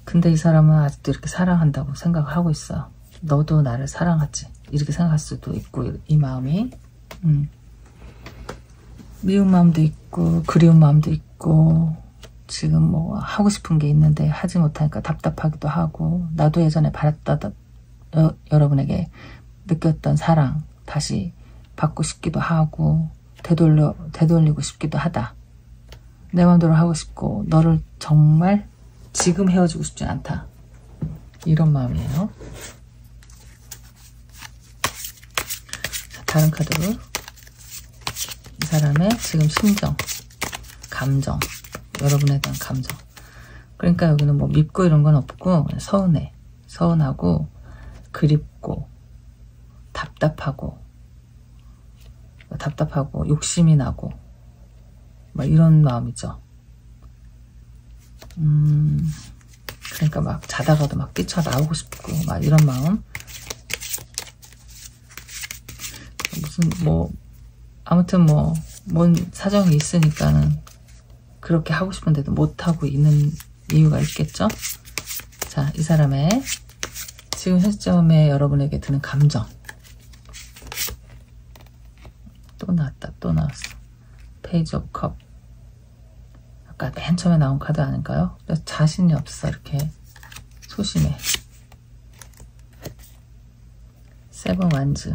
근데 이 사람은 아직도 이렇게 사랑한다고 생각을 하고 있어. 너도 나를 사랑하지 이렇게 생각할 수도 있고 이 마음이 미운 마음도 있고 그리운 마음도 있고 지금 뭐 하고 싶은 게 있는데 하지 못하니까 답답하기도 하고 나도 예전에 받았다 여러분에게 느꼈던 사랑 다시 받고 싶기도 하고 되돌리고 싶기도 하다. 내 마음대로 하고 싶고 너를 정말 지금 헤어지고 싶지 않다. 이런 마음이에요. 자, 다른 카드로 이 사람의 지금 심정, 감정, 여러분에 대한 감정. 그러니까 여기는 뭐 밉고 이런 건 없고 서운해, 서운하고 그립고 답답하고 욕심이 나고 막 이런 마음이죠. 그러니까 막 자다가도 막 뛰쳐나오고 싶고 막 이런 마음. 무슨 뭐 아무튼 뭐 뭔 사정이 있으니까는 그렇게 하고 싶은데도 못하고 있는 이유가 있겠죠. 자, 이 사람의 지금 현 시점에 여러분에게 드는 감정. 또 나왔다. 또 나왔어. 페이지 오브 컵. 아까 맨 처음에 나온 카드 아닌가요? 자신이 없어. 이렇게 소심해. 세븐 완즈.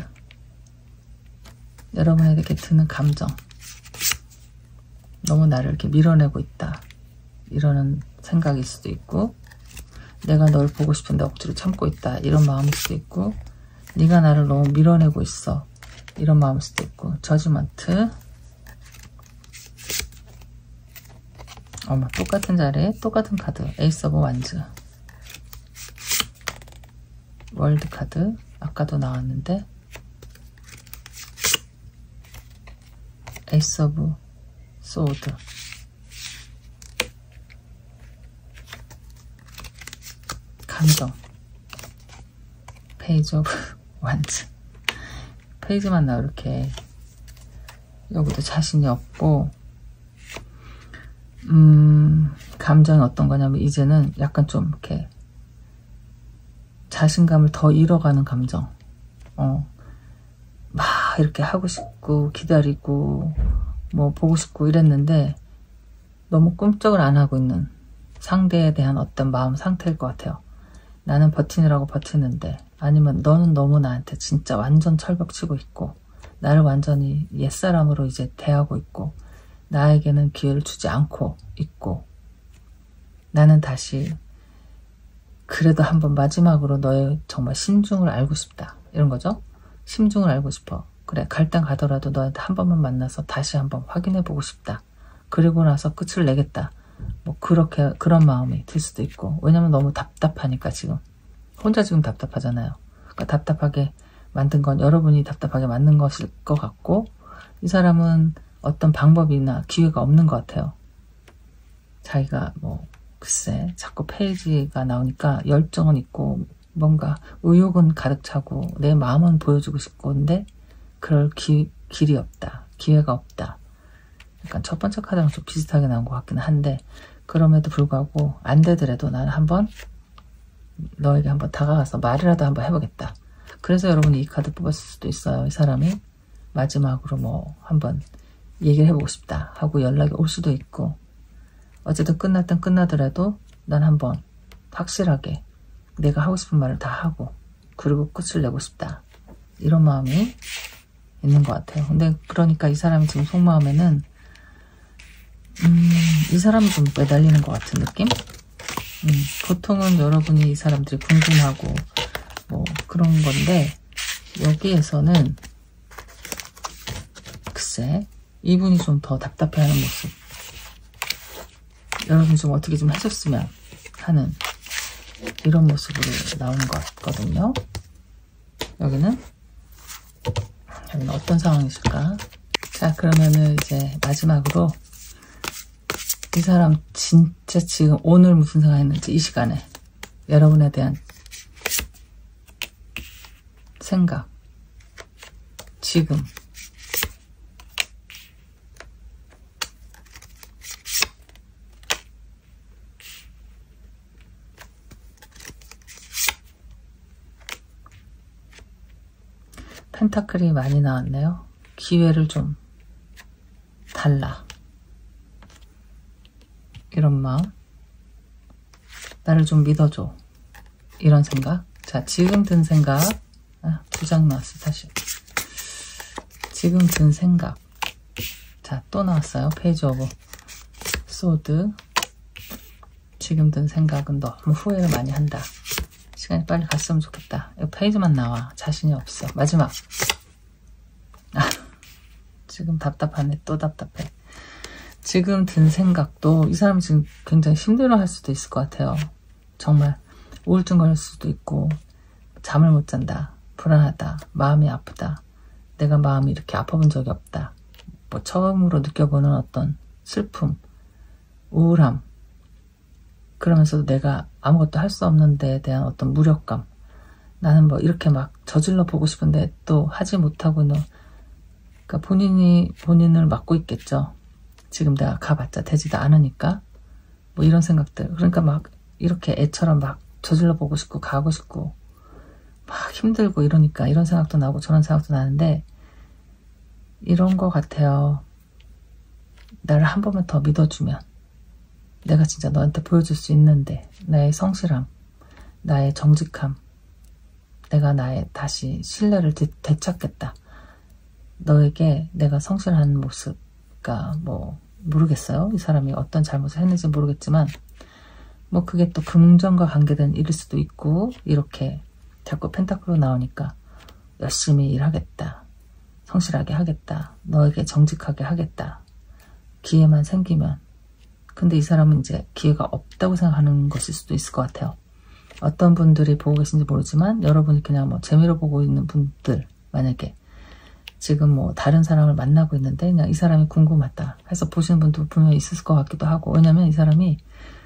여러분에게 드는 감정. 너무 나를 이렇게 밀어내고 있다. 이러는 생각일 수도 있고 내가 널 보고 싶은데 억지로 참고 있다. 이런 마음일 수도 있고 네가 나를 너무 밀어내고 있어. 이런 마음일 수도 있고 저지먼트. 어머 똑같은 자리에 똑같은 카드. 에이스 오브 완즈. 월드 카드. 아까도 나왔는데 에이스 오브 소드. 감정. 페이지 오브 완즈. 페이지만 나와. 이렇게 여기도 자신이 없고 감정이 어떤 거냐면 이제는 약간 좀 이렇게 자신감을 더 잃어가는 감정. 막 이렇게 하고 싶고 기다리고 뭐 보고 싶고 이랬는데 너무 꿈쩍을 안 하고 있는 상대에 대한 어떤 마음 상태일 것 같아요. 나는 버티느라고 버티는데 아니면 너는 너무 나한테 진짜 완전 철벽치고 있고 나를 완전히 옛사람으로 이제 대하고 있고 나에게는 기회를 주지 않고 있고 나는 다시 그래도 한번 마지막으로 너의 정말 심중을 알고 싶다. 이런 거죠. 심중을 알고 싶어. 그래 갈 땐 가더라도 너한테 한 번만 만나서 다시 한번 확인해보고 싶다. 그리고 나서 끝을 내겠다. 뭐 그렇게 그런 마음이 들 수도 있고 왜냐면 너무 답답하니까 지금 혼자 지금 답답하잖아요. 그러니까 답답하게 만든 건 여러분이 답답하게 만든 것일 것 같고 이 사람은 어떤 방법이나 기회가 없는 것 같아요. 자기가 뭐 글쎄 자꾸 페이지가 나오니까 열정은 있고 뭔가 의욕은 가득 차고 내 마음은 보여주고 싶은데 그럴 길이 없다. 기회가 없다. 약간 첫 번째 카드랑 좀 비슷하게 나온 것 같긴 한데 그럼에도 불구하고 안 되더라도 나는 한번 너에게 한번 다가가서 말이라도 한번 해보겠다. 그래서 여러분이 이 카드 뽑았을 수도 있어요. 이 사람이 마지막으로 뭐 한번 얘기를 해보고 싶다 하고 연락이 올 수도 있고 어쨌든 끝날 땐 끝나더라도 난 한번 확실하게 내가 하고 싶은 말을 다 하고 그리고 끝을 내고 싶다. 이런 마음이 있는 것 같아요. 근데 그러니까 이 사람이 지금 속마음에는 이 사람이 좀 매달리는 것 같은 느낌? 보통은 여러분이 이 사람들이 궁금하고 뭐 그런 건데 여기에서는 글쎄, 이분이 좀 더 답답해하는 모습. 여러분이 좀 어떻게 좀 해줬으면 하는 이런 모습으로 나오는 것 같거든요. 여기는 어떤 상황이실까? 자, 그러면은 이제 마지막으로 이 사람 진짜 지금 오늘 무슨 생각했는지 이 시간에 여러분에 대한 생각, 지금 펜타클이 많이 나왔네요. 기회를 좀 달라. 이런 마음. 나를 좀 믿어줘. 이런 생각. 자, 지금 든 생각. 두 장 나왔어, 다시. 지금 든 생각. 자, 또 나왔어요. 페이지 오브 소드. 지금 든 생각은 너무 후회를 많이 한다. 시간이 빨리 갔으면 좋겠다. 이 페이지만 나와. 자신이 없어. 마지막. 지금 답답하네. 또 답답해. 지금 든 생각도 이 사람이 지금 굉장히 힘들어할 수도 있을 것 같아요. 정말 우울증 걸릴 수도 있고, 잠을 못 잔다, 불안하다, 마음이 아프다, 내가 마음이 이렇게 아파본 적이 없다, 뭐 처음으로 느껴보는 어떤 슬픔, 우울함, 그러면서도 내가 아무것도 할 수 없는 데에 대한 어떤 무력감, 나는 뭐 이렇게 막 저질러 보고 싶은데 또 하지 못하고는, 그러니까 본인이 본인을 막고 있겠죠. 지금 내가 가봤자 되지도 않으니까. 뭐 이런 생각들. 그러니까 막 이렇게 애처럼 막 저질러 보고 싶고 가고 싶고 막 힘들고 이러니까 이런 생각도 나고 저런 생각도 나는데, 이런 거 같아요. 나를 한 번만 더 믿어주면 내가 진짜 너한테 보여줄 수 있는데, 나의 성실함, 나의 정직함, 내가 나의 다시 신뢰를 되찾겠다. 너에게 내가 성실한 모습, 그러니까 뭐 모르겠어요. 이 사람이 어떤 잘못을 했는지 모르겠지만 뭐 그게 또 금전과 관계된 일일 수도 있고, 이렇게 자꾸 펜타클로 나오니까 열심히 일하겠다, 성실하게 하겠다, 너에게 정직하게 하겠다, 기회만 생기면. 근데 이 사람은 이제 기회가 없다고 생각하는 것일 수도 있을 것 같아요. 어떤 분들이 보고 계신지 모르지만 여러분이 그냥 뭐 재미로 보고 있는 분들, 만약에 지금 뭐 다른 사람을 만나고 있는데 그냥 이 사람이 궁금하다 해서 보시는 분도 분명히 있을 것 같기도 하고, 왜냐면 이 사람이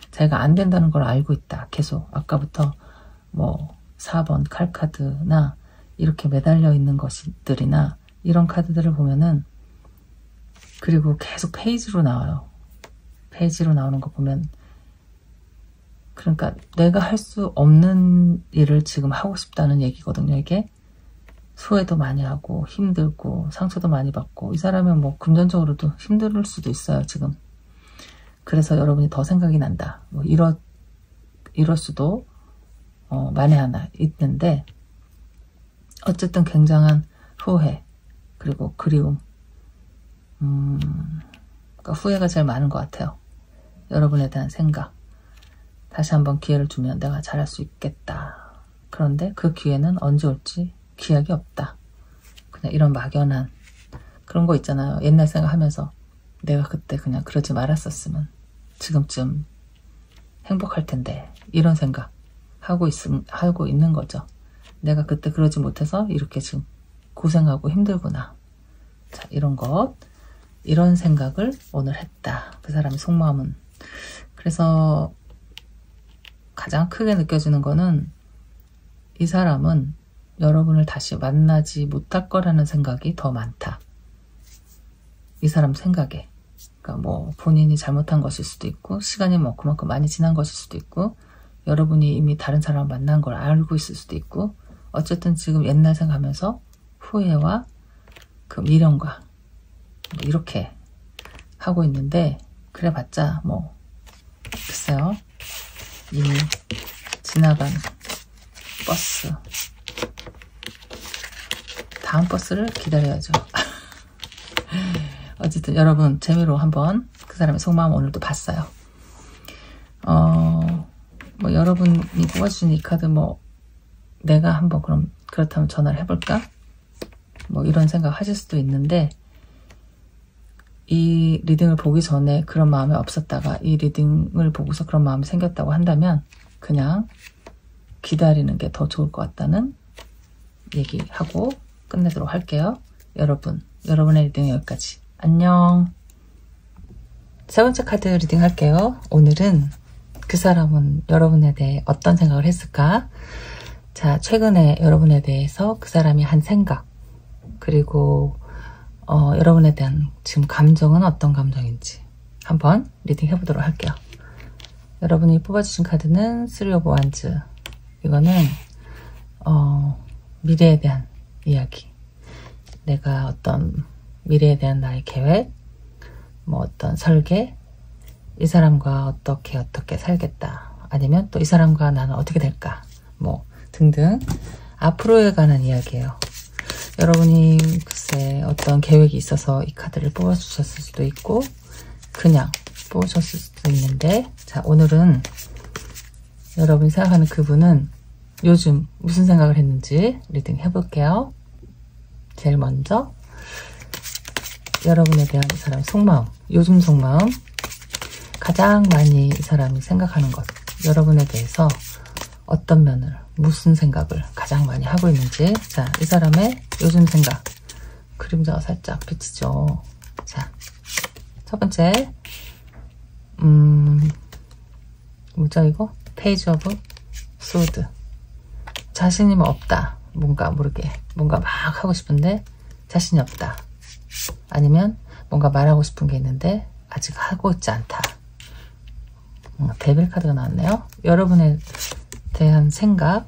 자기가 안 된다는 걸 알고 있다. 계속 아까부터 뭐 4번 칼카드나 이렇게 매달려 있는 것들이나 이런 카드들을 보면은, 그리고 계속 페이지로 나와요. 페이지로 나오는 거 보면, 그러니까 내가 할 수 없는 일을 지금 하고 싶다는 얘기거든요. 이게 소외도 많이 하고 힘들고 상처도 많이 받고, 이 사람은 뭐 금전적으로도 힘들 수도 있어요 지금. 그래서 여러분이 더 생각이 난다, 뭐 이럴 수도 만에 하나 있는데, 어쨌든 굉장한 후회 그리고 그리움, 그러니까 후회가 제일 많은 것 같아요. 여러분에 대한 생각. 다시 한번 기회를 주면 내가 잘할 수 있겠다. 그런데 그 기회는 언제 올지 기약이 없다. 그냥 이런 막연한 그런 거 있잖아요. 옛날 생각하면서 내가 그때 그냥 그러지 말았었으면 지금쯤 행복할 텐데, 이런 생각 하고 있는 거죠. 내가 그때 그러지 못해서 이렇게 지금 고생하고 힘들구나. 자, 이런 생각을 오늘 했다. 그 사람의 속마음은. 그래서 가장 크게 느껴지는 거는, 이 사람은 여러분을 다시 만나지 못할 거라는 생각이 더 많다. 이 사람 생각에. 그러니까 뭐 본인이 잘못한 것일 수도 있고, 시간이 뭐 그만큼 많이 지난 것일 수도 있고, 여러분이 이미 다른 사람을 만난 걸 알고 있을 수도 있고, 어쨌든 지금 옛날 생각하면서 후회와 그 미련과 뭐 이렇게 하고 있는데, 그래봤자 뭐 글쎄요, 이미 지나간 버스, 다음 버스를 기다려야죠. 어쨌든 여러분 재미로 한번 그 사람의 속마음 오늘도 봤어요. 뭐 여러분이 뽑아주신 이 카드, 뭐 내가 한번 그럼 그렇다면 전화를 해볼까? 뭐 이런 생각 하실 수도 있는데, 이 리딩을 보기 전에 그런 마음이 없었다가 이 리딩을 보고서 그런 마음이 생겼다고 한다면 그냥 기다리는 게 더 좋을 것 같다는 얘기하고 끝내도록 할게요. 여러분의 리딩은 여기까지. 안녕. 세 번째 카드 리딩 할게요. 오늘은 그 사람은 여러분에 대해 어떤 생각을 했을까? 자, 최근에 여러분에 대해서 그 사람이 한 생각, 그리고 여러분에 대한 지금 감정은 어떤 감정인지 한번 리딩 해보도록 할게요. 여러분이 뽑아주신 카드는 3 of Wands. 이거는 미래에 대한 이야기, 내가 어떤 미래에 대한 나의 계획, 뭐 어떤 설계, 이 사람과 어떻게 살겠다, 아니면 또 이 사람과 나는 어떻게 될까, 뭐 등등 앞으로에 관한 이야기예요. 여러분이 글쎄 어떤 계획이 있어서 이 카드를 뽑아주셨을 수도 있고 그냥 뽑으셨을 수도 있는데, 자, 오늘은 여러분이 생각하는 그분은 요즘 무슨 생각을 했는지 리딩 해볼게요. 제일 먼저 여러분에 대한 이 사람의 속마음, 요즘 속마음, 가장 많이 이 사람이 생각하는 것, 여러분에 대해서 어떤 면을, 무슨 생각을 가장 많이 하고 있는지. 자, 이 사람의 요즘 생각, 그림자가 살짝 비치죠. 자, 첫 번째 뭐죠 이거? 페이지 오브 소드. 자신이 뭐 없다, 뭔가 모르게 뭔가 막 하고 싶은데 자신이 없다, 아니면 뭔가 말하고 싶은 게 있는데 아직 하고 있지 않다. 데빌 카드가 나왔네요. 여러분에 대한 생각,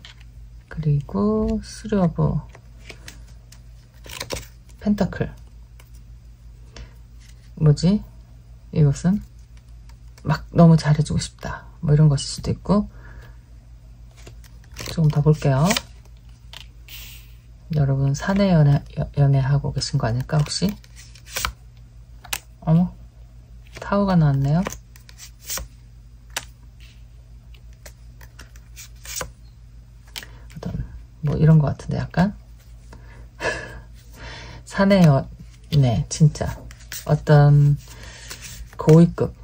그리고 3 오브 펜타클. 뭐지? 이것은 막 너무 잘해주고 싶다, 뭐 이런 것일 수도 있고. 조금 더 볼게요. 여러분 사내 연애하고 계신 거 아닐까 혹시? 어머, 타워가 나왔네요. 어떤 뭐 이런 것 같은데 약간 사내 연애, 진짜 어떤 고위급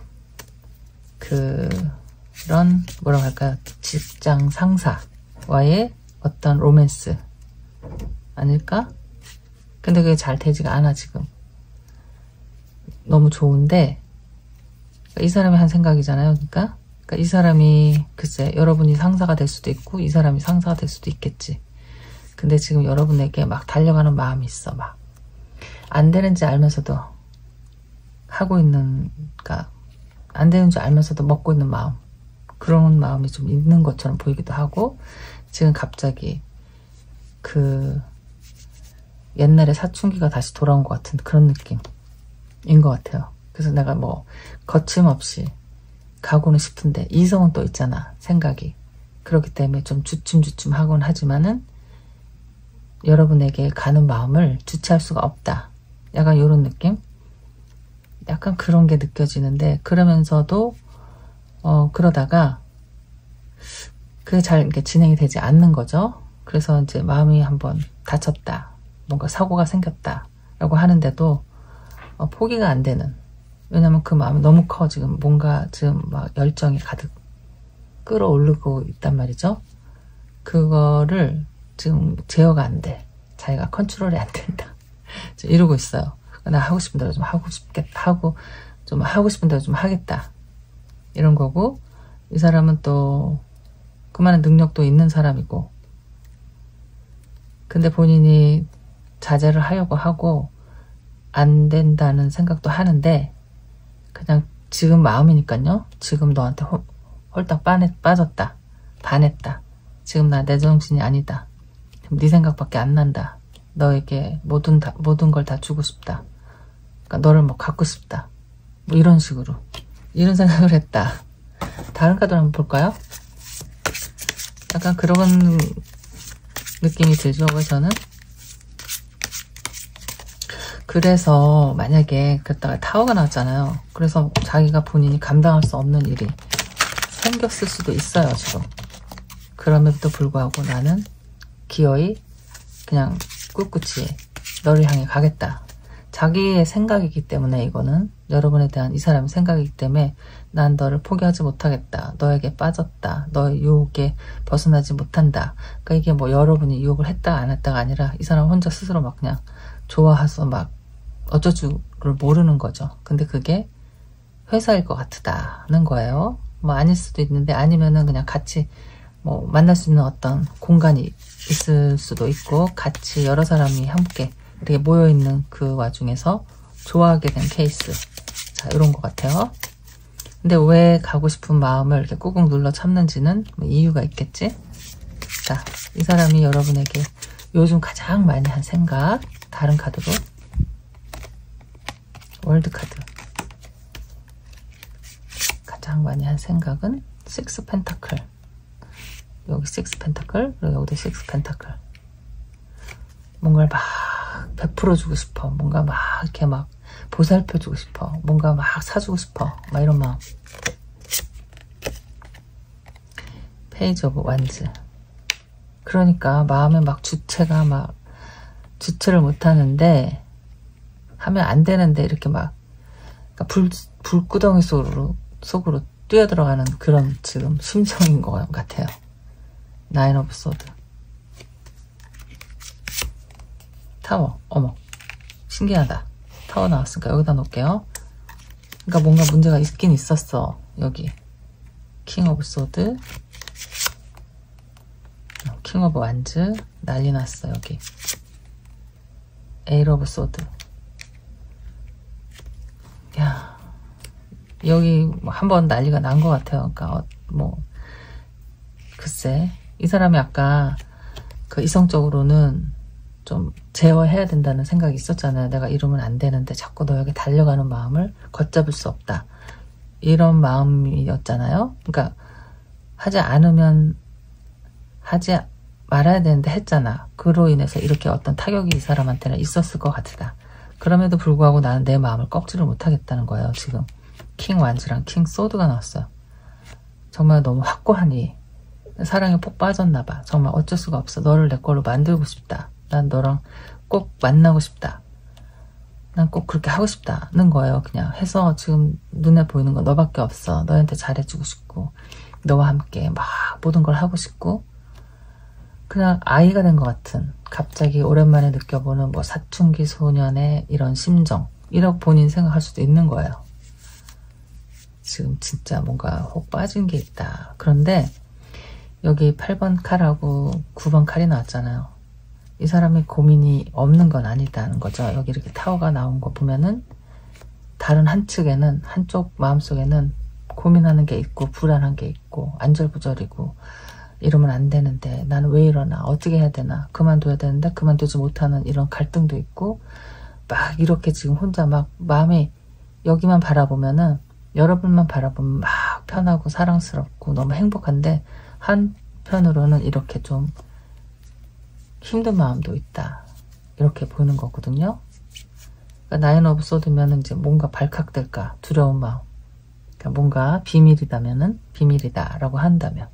그런 뭐라고 할까요? 직장 상사와의 어떤 로맨스 아닐까? 근데 그게 잘 되지가 않아 지금. 너무 좋은데 이 사람이 한 생각이잖아요. 그러니까 이 사람이 글쎄 여러분이 상사가 될 수도 있고 이 사람이 상사가 될 수도 있겠지. 근데 지금 여러분에게 막 달려가는 마음이 있어. 막 안 되는지 알면서도 하고 있는, 그러니까 안 되는 줄 알면서도 먹고 있는 마음, 그런 마음이 좀 있는 것처럼 보이기도 하고, 지금 갑자기 그 옛날에 사춘기가 다시 돌아온 것 같은 그런 느낌인 것 같아요. 그래서 내가 뭐 거침없이 가고는 싶은데 이성은 또 있잖아, 생각이. 그렇기 때문에 좀 주춤주춤 하곤 하지만은 여러분에게 가는 마음을 주체할 수가 없다, 약간 이런 느낌? 약간 그런 게 느껴지는데, 그러면서도 그러다가 그게 잘 이렇게 진행이 되지 않는 거죠. 그래서 이제 마음이 한번 다쳤다, 뭔가 사고가 생겼다 라고 하는데도 포기가 안 되는, 왜냐면 그 마음이 너무 커. 지금 뭔가 지금 막 열정이 가득 끌어오르고 있단 말이죠. 그거를 지금 제어가 안 돼. 자기가 컨트롤이 안 된다. 이러고 있어요. 나 하고 싶은 대로 좀 하고 싶겠다, 좀 하고 싶은 대로 좀 하겠다, 이런 거고, 이 사람은 또 그만한 능력도 있는 사람이고, 근데 본인이 자제를 하려고 하고 안 된다는 생각도 하는데 그냥 지금 마음이니까요. 지금 너한테 홀딱 빠졌다, 반했다, 지금 나 내 정신이 아니다, 네 생각밖에 안 난다, 너에게 모든 걸 다 주고 싶다, 그러니까 너를 뭐 갖고 싶다, 뭐 이런 식으로 이런 생각을 했다. 다른 카드를 한번 볼까요? 약간 그런 느낌이 들죠. 저는 그래서 만약에 그랬다가 타워가 나왔잖아요. 그래서 자기가 본인이 감당할 수 없는 일이 생겼을 수도 있어요 지금. 그럼에도 불구하고 나는 기어이 그냥 꿋꿋이 너를 향해 가겠다. 자기의 생각이기 때문에 이거는 여러분에 대한 이 사람의 생각이기 때문에 난 너를 포기하지 못하겠다. 너에게 빠졌다. 너의 유혹에 벗어나지 못한다. 그러니까 이게 뭐 여러분이 유혹을 했다 안 했다가 아니라 이 사람 혼자 스스로 막 그냥 좋아해서 막 어쩔 줄을 모르는 거죠. 근데 그게 회사일 것 같다는 거예요. 뭐 아닐 수도 있는데 아니면은 그냥 같이 뭐 만날 수 있는 어떤 공간이 있을 수도 있고 같이 여러 사람이 함께 이렇게 모여있는 그 와중에서 좋아하게 된 케이스. 자, 이런 것 같아요. 근데 왜 가고 싶은 마음을 이렇게 꾹꾹 눌러 참는지는 뭐 이유가 있겠지? 자, 이 사람이 여러분에게 요즘 가장 많이 한 생각, 다른 카드로 월드카드. 가장 많이 한 생각은 식스 펜타클. 여기 식스 펜타클, 그리고 여기도 식스 펜타클. 뭔가를 막 베풀어주고 싶어. 뭔가 막 이렇게 막 보살펴주고 싶어. 뭔가 막 사주고 싶어. 막 이런 마음. 페이지 오브 완즈. 그러니까 마음에 막 주체를 못하는데 하면 안 되는데 이렇게 막 그러니까 불구덩이 속으로 뛰어들어가는 그런 지금 심정인 것 같아요. 나인 오브 소드. 타워. 어머, 신기하다. 타워 나왔으니까 여기다 놓을게요. 그러니까 뭔가 문제가 있긴 있었어. 여기 킹 오브 소드, 킹 오브 완즈. 난리 났어. 여기 에이트 오브 소드. 야, 여기 한번 난리가 난 것 같아요. 그러니까 뭐 글쎄, 이 사람이 아까 그 이성적으로는 좀 제어해야 된다는 생각이 있었잖아요. 내가 이러면 안 되는데 자꾸 너에게 달려가는 마음을 걷잡을 수 없다. 이런 마음이었잖아요. 그러니까 하지 않으면 하지 말아야 되는데 했잖아. 그로 인해서 이렇게 어떤 타격이 이 사람한테는 있었을 것 같다. 그럼에도 불구하고 나는 내 마음을 꺾지를 못하겠다는 거예요. 지금 킹 완즈랑 킹 소드가 나왔어요. 정말 너무 확고하니 사랑에 폭 빠졌나봐. 정말 어쩔 수가 없어. 너를 내 걸로 만들고 싶다. 난 너랑 꼭 만나고 싶다. 난 꼭 그렇게 하고 싶다는 거예요. 그냥 해서 지금 눈에 보이는 건 너밖에 없어. 너한테 잘해주고 싶고 너와 함께 막 모든 걸 하고 싶고 그냥 아이가 된 것 같은 갑자기 오랜만에 느껴보는 뭐 사춘기 소년의 이런 심정 이라고 본인 생각할 수도 있는 거예요. 지금 진짜 뭔가 혹 빠진 게 있다. 그런데 여기 8번 칼하고 9번 칼이 나왔잖아요. 이 사람이 고민이 없는 건 아니다는 거죠. 여기 이렇게 타워가 나온 거 보면은 다른 한측에는 한쪽 마음속에는 고민하는 게 있고 불안한 게 있고 안절부절이고 이러면 안 되는데 나는 왜 이러나 어떻게 해야 되나 그만둬야 되는데 그만두지 못하는 이런 갈등도 있고 막 이렇게 지금 혼자 막 마음이 여기만 바라보면은 여러분만 바라보면 막 편하고 사랑스럽고 너무 행복한데 한편으로는 이렇게 좀 힘든 마음도 있다. 이렇게 보이는 거거든요. 그러니까 나인 오브 소드면 이제 뭔가 발칵될까 두려운 마음. 그러니까 뭔가 비밀이다면은 비밀이다라고 한다면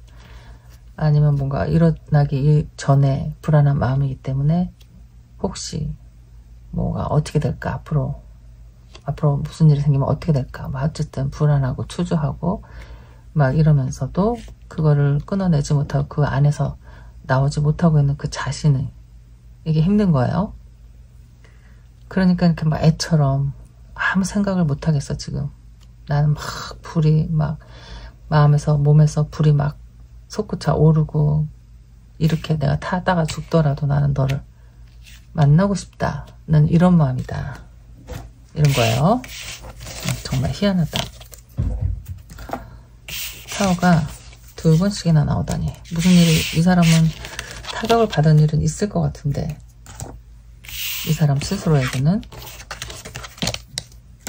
아니면 뭔가 일어나기 전에 불안한 마음이기 때문에 혹시 뭐가 어떻게 될까 앞으로 무슨 일이 생기면 어떻게 될까 막 어쨌든 불안하고 초조하고 막 이러면서도 그거를 끊어내지 못하고 그 안에서 나오지 못하고 있는 그 자신을 이게 힘든 거예요. 그러니까 이렇게 막 애처럼 아무 생각을 못 하겠어 지금. 나는 막 불이 막 마음에서 몸에서 불이 막 솟구쳐 오르고 이렇게 내가 타다가 죽더라도 나는 너를 만나고 싶다는 이런 마음이다. 이런 거예요. 정말 희한하다. 타워가 2번씩이나 나오다니. 무슨 일이 이 사람은 타격을 받은 일은 있을 것 같은데 이 사람 스스로에게는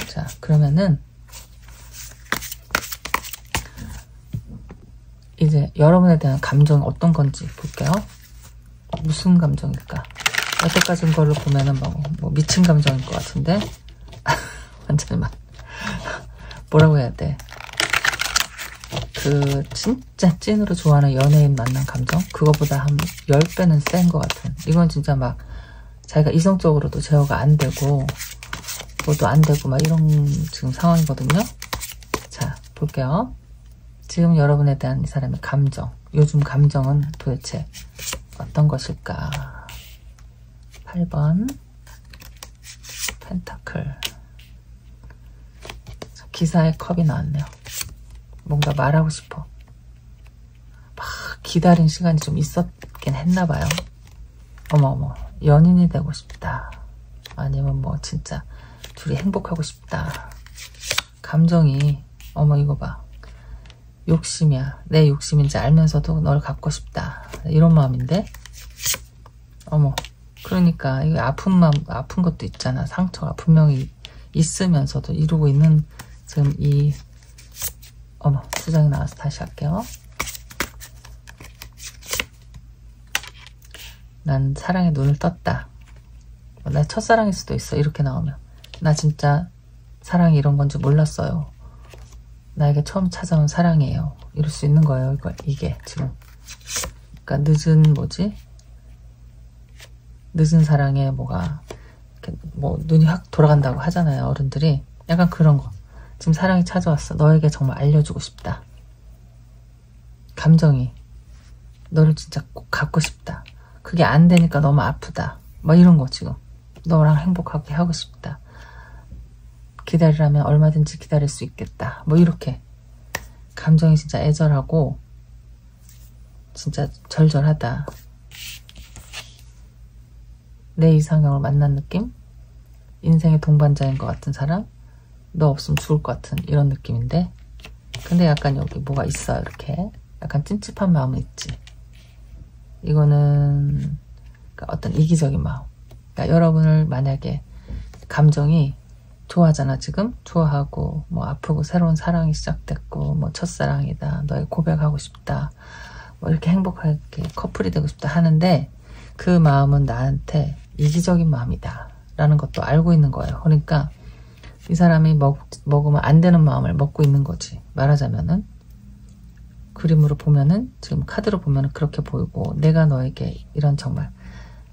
자 그러면은 이제 여러분에 대한 감정이 어떤 건지 볼게요. 무슨 감정일까? 여태까지 거를 보면은 뭐 미친 감정일 것 같은데 완전히 막 뭐라고 해야 돼? 그 진짜 찐으로 좋아하는 연예인 만난 감정? 그거보다 한 10배는 센 것 같은. 이건 진짜 막 자기가 이성적으로도 제어가 안 되고 뭐도 안 되고 막 이런 지금 상황이거든요. 자, 볼게요. 지금 여러분에 대한 이 사람의 감정, 요즘 감정은 도대체 어떤 것일까? 8번 펜타클. 기사의 컵이 나왔네요. 뭔가 말하고 싶어. 막 기다린 시간이 좀 있었긴 했나봐요. 어머어머, 연인이 되고 싶다. 아니면 뭐 진짜 둘이 행복하고 싶다. 감정이, 어머 이거 봐. 욕심이야. 내 욕심인지 알면서도 널 갖고 싶다. 이런 마음인데, 어머, 그러니까 이거 아픈 마음, 아픈 것도 있잖아. 상처가 분명히 있으면서도 이루고 있는 지금 이, 어머, 수정이 나와서 다시 할게요. 난 사랑에 눈을 떴다. 내 첫사랑일 수도 있어. 이렇게 나오면 나 진짜 사랑이 이런 건지 몰랐어요. 나에게 처음 찾아온 사랑이에요. 이럴 수 있는 거예요. 이게 지금. 그러니까 늦은 뭐지? 늦은 사랑에 뭐가 이렇게 뭐 눈이 확 돌아간다고 하잖아요. 어른들이. 약간 그런 거. 지금 사랑이 찾아왔어. 너에게 정말 알려주고 싶다. 감정이 너를 진짜 꼭 갖고 싶다. 그게 안 되니까 너무 아프다. 뭐 이런 거 지금. 너랑 행복하게 하고 싶다. 기다리라면 얼마든지 기다릴 수 있겠다. 뭐 이렇게 감정이 진짜 애절하고 진짜 절절하다. 내 이상형을 만난 느낌? 인생의 동반자인 것 같은 사람? 너 없으면 죽을 것 같은 이런 느낌인데, 근데 약간 여기 뭐가 있어요. 이렇게 약간 찝찝한 마음은 있지. 이거는 그러니까 어떤 이기적인 마음. 그러니까 여러분을 만약에 감정이 좋아하잖아. 지금 좋아하고 뭐 아프고 새로운 사랑이 시작됐고 뭐 첫사랑이다. 너의 고백하고 싶다. 뭐 이렇게 행복하게 커플이 되고 싶다 하는데 그 마음은 나한테 이기적인 마음이다 라는 것도 알고 있는 거예요. 그러니까 이 사람이 먹으면 안 되는 마음을 먹고 있는 거지. 말하자면은 그림으로 보면은 지금 카드로 보면은 그렇게 보이고, 내가 너에게 이런 정말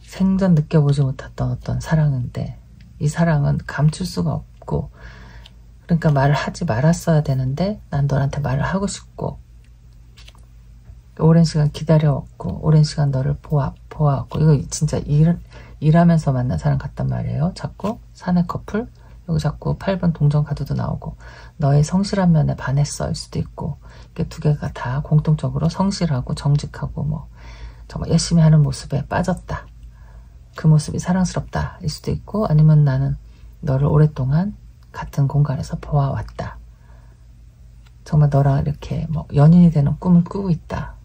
생전 느껴보지 못했던 어떤 사랑인데 이 사랑은 감출 수가 없고, 그러니까 말을 하지 말았어야 되는데 난 너한테 말을 하고 싶고, 오랜 시간 기다려왔고 오랜 시간 너를 보아왔고, 이거 진짜 일하면서 만난 사람 같단 말이에요. 자꾸 사내 커플, 여기 자꾸 8번 동전 카드도 나오고 너의 성실한 면에 반했어일 수도 있고, 이게 두 개가 다 공통적으로 성실하고 정직하고 뭐 정말 열심히 하는 모습에 빠졌다. 그 모습이 사랑스럽다 일 수도 있고, 아니면 나는 너를 오랫동안 같은 공간에서 보아왔다. 정말 너랑 이렇게 뭐 연인이 되는 꿈을 꾸고 있다.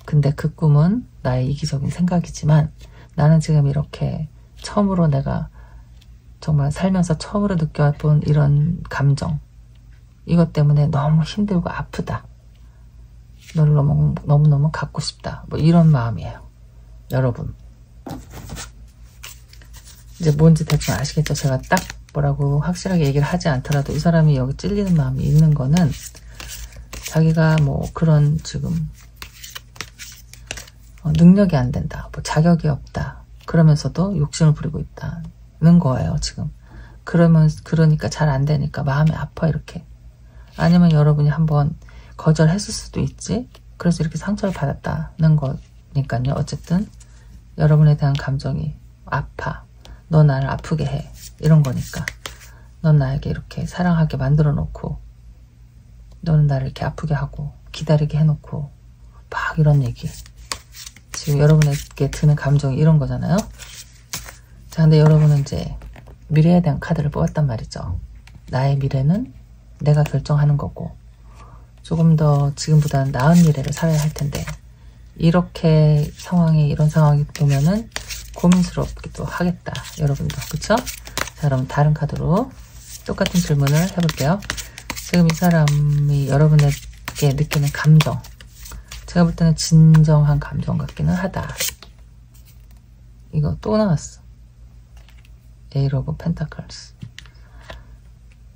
근데 그 꿈은 나의 이기적인 생각이지만 나는 지금 이렇게 처음으로 내가 정말 살면서 처음으로 느껴본 이런 감정, 이것 때문에 너무 힘들고 아프다. 너를 너무너무 갖고 싶다. 뭐 이런 마음이에요. 여러분. 이제 뭔지 대충 아시겠죠? 제가 딱 뭐라고 확실하게 얘기를 하지 않더라도 이 사람이 여기 찔리는 마음이 있는 거는 자기가 뭐 그런 지금 능력이 안 된다. 뭐 자격이 없다. 그러면서도 욕심을 부리고 있다는 거예요. 지금. 그러니까 잘 안 되니까 마음이 아파 이렇게. 아니면 여러분이 한번 거절했을 수도 있지. 그래서 이렇게 상처를 받았다는 거니까요. 어쨌든 여러분에 대한 감정이 아파. 너 나를 아프게 해. 이런 거니까. 넌 나에게 이렇게 사랑하게 만들어 놓고 너는 나를 이렇게 아프게 하고 기다리게 해놓고 막 이런 얘기. 지금 여러분에게 드는 감정이 이런 거잖아요. 자, 근데 여러분은 이제 미래에 대한 카드를 뽑았단 말이죠. 나의 미래는 내가 결정하는 거고 조금 더 지금보다는 나은 미래를 살아야 할 텐데, 이렇게 이런 상황이 보면은 고민스럽기도 하겠다. 여러분도. 그쵸? 자, 그럼 다른 카드로 똑같은 질문을 해볼게요. 지금 이 사람이 여러분에게 느끼는 감정, 제가 볼 때는 진정한 감정 같기는 하다. 이거 또 나왔어. 에이트 오브 펜타클스.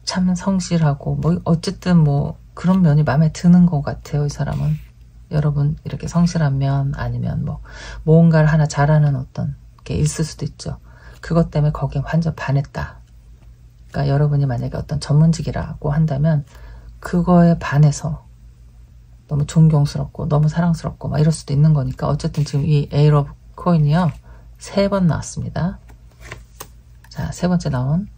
참 성실하고 뭐 어쨌든 뭐 그런 면이 마음에 드는 것 같아요. 이 사람은. 여러분 이렇게 성실한 면, 아니면 뭐 뭔가를 하나 잘하는 어떤 게 있을 수도 있죠. 그것 때문에 거기에 완전 반했다. 그러니까 여러분이 만약에 어떤 전문직이라고 한다면 그거에 반해서 너무 존경스럽고 너무 사랑스럽고 막 이럴 수도 있는 거니까 어쨌든 지금 이 에이 오브 코인이요 3번 나왔습니다. 자, 3번째 나온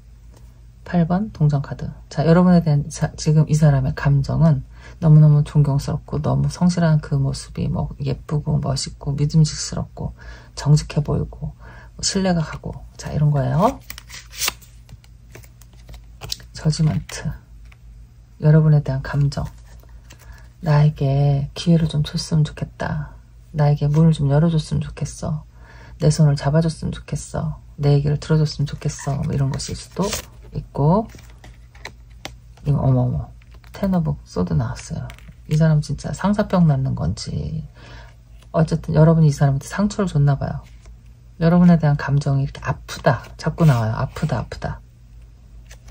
8번 동전카드. 자, 여러분에 대한 지금 이 사람의 감정은 너무너무 존경스럽고 너무 성실한 그 모습이 뭐 예쁘고 멋있고 믿음직스럽고 정직해 보이고 신뢰가 가고 자 이런 거예요. 저지먼트. 여러분에 대한 감정. 나에게 기회를 좀 줬으면 좋겠다. 나에게 문을 좀 열어줬으면 좋겠어. 내 손을 잡아줬으면 좋겠어. 내 얘기를 들어줬으면 좋겠어. 뭐 이런 것일 수도 있고. 이거 어머어머. 텐 오브 소드 나왔어요. 이 사람 진짜 상사병 낳는 건지 어쨌든 여러분이 이 사람한테 상처를 줬나 봐요. 여러분에 대한 감정이 이렇게 아프다 자꾸 나와요. 아프다.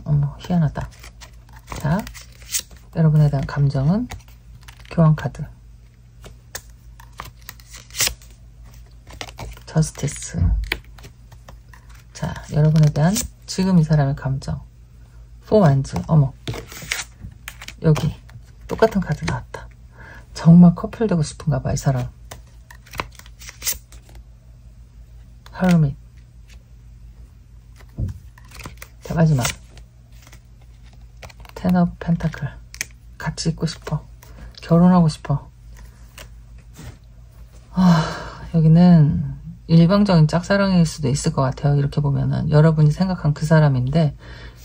어머 희한하다. 자, 여러분에 대한 감정은 교환카드. 저스티스. 자, 여러분에 대한 지금 이 사람의 감정. 4wands. 어머. 여기 똑같은 카드 나왔다. 정말 커플 되고 싶은가 봐, 이 사람. hermit. 자, 마지막. ten of pentacle. 같이 있고 싶어. 결혼하고 싶어. 여기는 일방적인 짝사랑일 수도 있을 것 같아요. 이렇게 보면은 여러분이 생각한 그 사람인데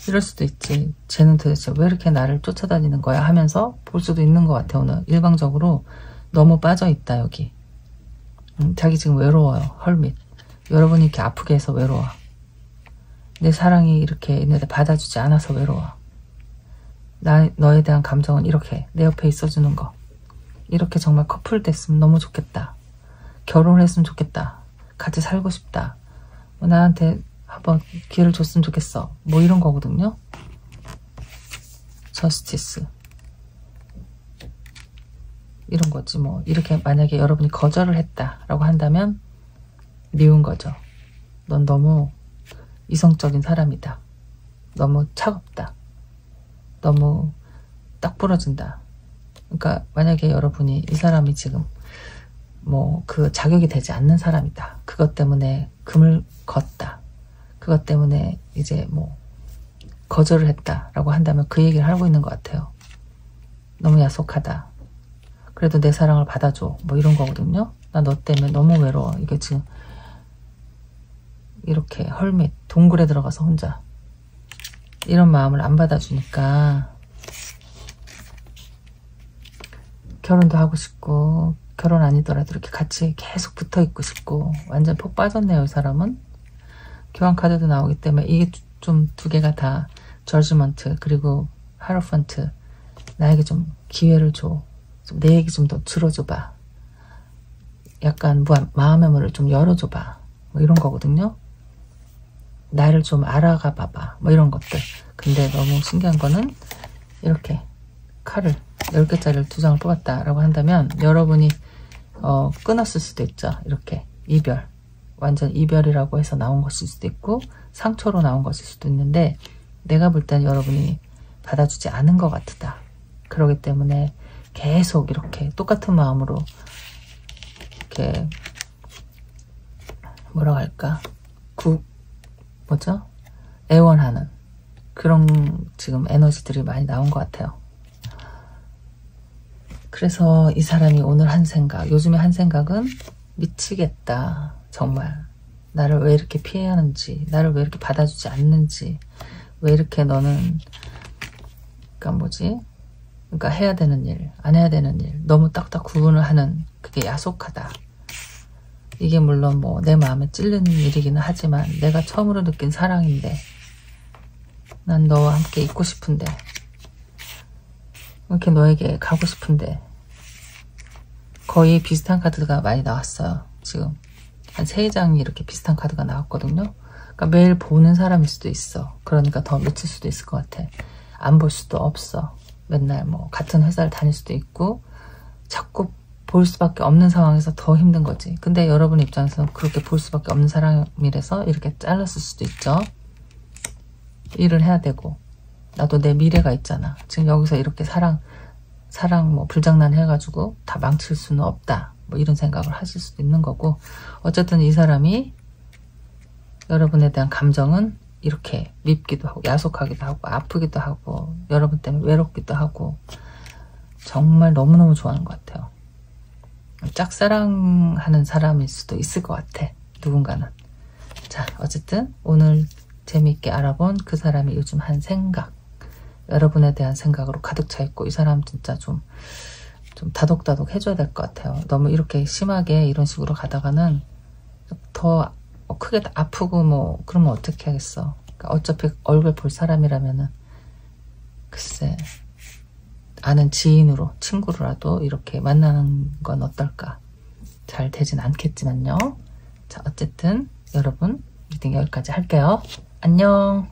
이럴 수도 있지. 쟤는 도대체 왜 이렇게 나를 쫓아다니는 거야 하면서 볼 수도 있는 것 같아요. 오늘 일방적으로 너무 빠져있다 여기. 자기 지금 외로워요. 헐밋. 여러분이 이렇게 아프게 해서 외로워. 내 사랑이 이렇게 있는데 받아주지 않아서 외로워. 너에 대한 감정은 이렇게 내 옆에 있어주는 거. 이렇게 정말 커플 됐으면 너무 좋겠다. 결혼했으면 좋겠다. 같이 살고 싶다. 나한테 한번 기회를 줬으면 좋겠어. 뭐 이런 거거든요. 저스티스. 이런 거지 뭐. 이렇게 만약에 여러분이 거절을 했다라고 한다면 미운 거죠. 넌 너무 이성적인 사람이다. 너무 차갑다. 너무 딱 부러진다. 그러니까 만약에 여러분이 이 사람이 지금 뭐 그 자격이 되지 않는 사람이다. 그것 때문에 금을 걷다. 그것 때문에 이제 뭐 거절을 했다라고 한다면 그 얘기를 하고 있는 것 같아요. 너무 야속하다. 그래도 내 사랑을 받아줘. 뭐 이런 거거든요. 나 너 때문에 너무 외로워. 이게 지금 이렇게 헐밋 동굴에 들어가서 혼자 이런 마음을 안 받아주니까 결혼도 하고 싶고 결혼 아니더라도 이렇게 같이 계속 붙어있고 싶고 완전 폭 빠졌네요. 이 사람은. 교환카드도 나오기 때문에 이게 좀 두 개가 다 저지먼트 그리고 하이로펀트. 나에게 좀 기회를 줘. 내 얘기 좀 더 들어줘봐. 약간 마음의 문을 좀 열어줘봐. 뭐 이런 거거든요. 나를 좀 알아가 봐봐. 뭐 이런 것들. 근데 너무 신기한 거는 이렇게 칼을 10개짜리를 2장을 뽑았다라고 한다면 여러분이 끊었을 수도 있죠. 이렇게 이별. 완전 이별이라고 해서 나온 것일 수도 있고 상처로 나온 것일 수도 있는데 내가 볼 때는 여러분이 받아주지 않은 것 같다. 그러기 때문에 계속 이렇게 똑같은 마음으로 이렇게 뭐라고 할까? 뭐죠? 애원하는 그런 지금 에너지들이 많이 나온 것 같아요. 그래서 이 사람이 오늘 한 생각, 요즘에 한 생각은 미치겠다. 정말 나를 왜 이렇게 피해하는지, 나를 왜 이렇게 받아주지 않는지, 왜 이렇게 너는 그러니까 뭐지? 그러니까 해야 되는 일, 안 해야 되는 일, 너무 딱딱 구분을 하는 그게 야속하다. 이게 물론 뭐 내 마음에 찔리는 일이기는 하지만 내가 처음으로 느낀 사랑인데 난 너와 함께 있고 싶은데 이렇게 너에게 가고 싶은데 거의 비슷한 카드가 많이 나왔어요. 지금 한 3장이 이렇게 비슷한 카드가 나왔거든요. 그러니까 매일 보는 사람일 수도 있어. 그러니까 더 미칠 수도 있을 것 같아. 안 볼 수도 없어. 맨날 뭐 같은 회사를 다닐 수도 있고 자꾸 볼 수밖에 없는 상황에서 더 힘든 거지. 근데 여러분 입장에서는 그렇게 볼 수밖에 없는 사람이라서 이렇게 잘랐을 수도 있죠. 일을 해야 되고 나도 내 미래가 있잖아. 지금 여기서 이렇게 사랑 뭐 불장난 해가지고 다 망칠 수는 없다. 뭐 이런 생각을 하실 수도 있는 거고, 어쨌든 이 사람이 여러분에 대한 감정은 이렇게 밉기도 하고 야속하기도 하고 아프기도 하고 여러분 때문에 외롭기도 하고 정말 너무너무 좋아하는 것 같아요. 짝사랑하는 사람일 수도 있을 것 같아, 누군가는. 자, 어쨌든 오늘 재미있게 알아본 그 사람이 요즘 한 생각, 여러분에 대한 생각으로 가득 차 있고, 이 사람 진짜 좀 다독다독 해줘야 될 것 같아요. 너무 이렇게 심하게 이런 식으로 가다가는 더 크게 아프고 뭐 그러면 어떻게 하겠어. 그러니까 어차피 얼굴 볼 사람이라면은 글쎄 아는 지인으로, 친구로라도 이렇게 만나는 건 어떨까. 잘 되진 않겠지만요. 자, 어쨌든 여러분 리딩 여기까지 할게요. 안녕.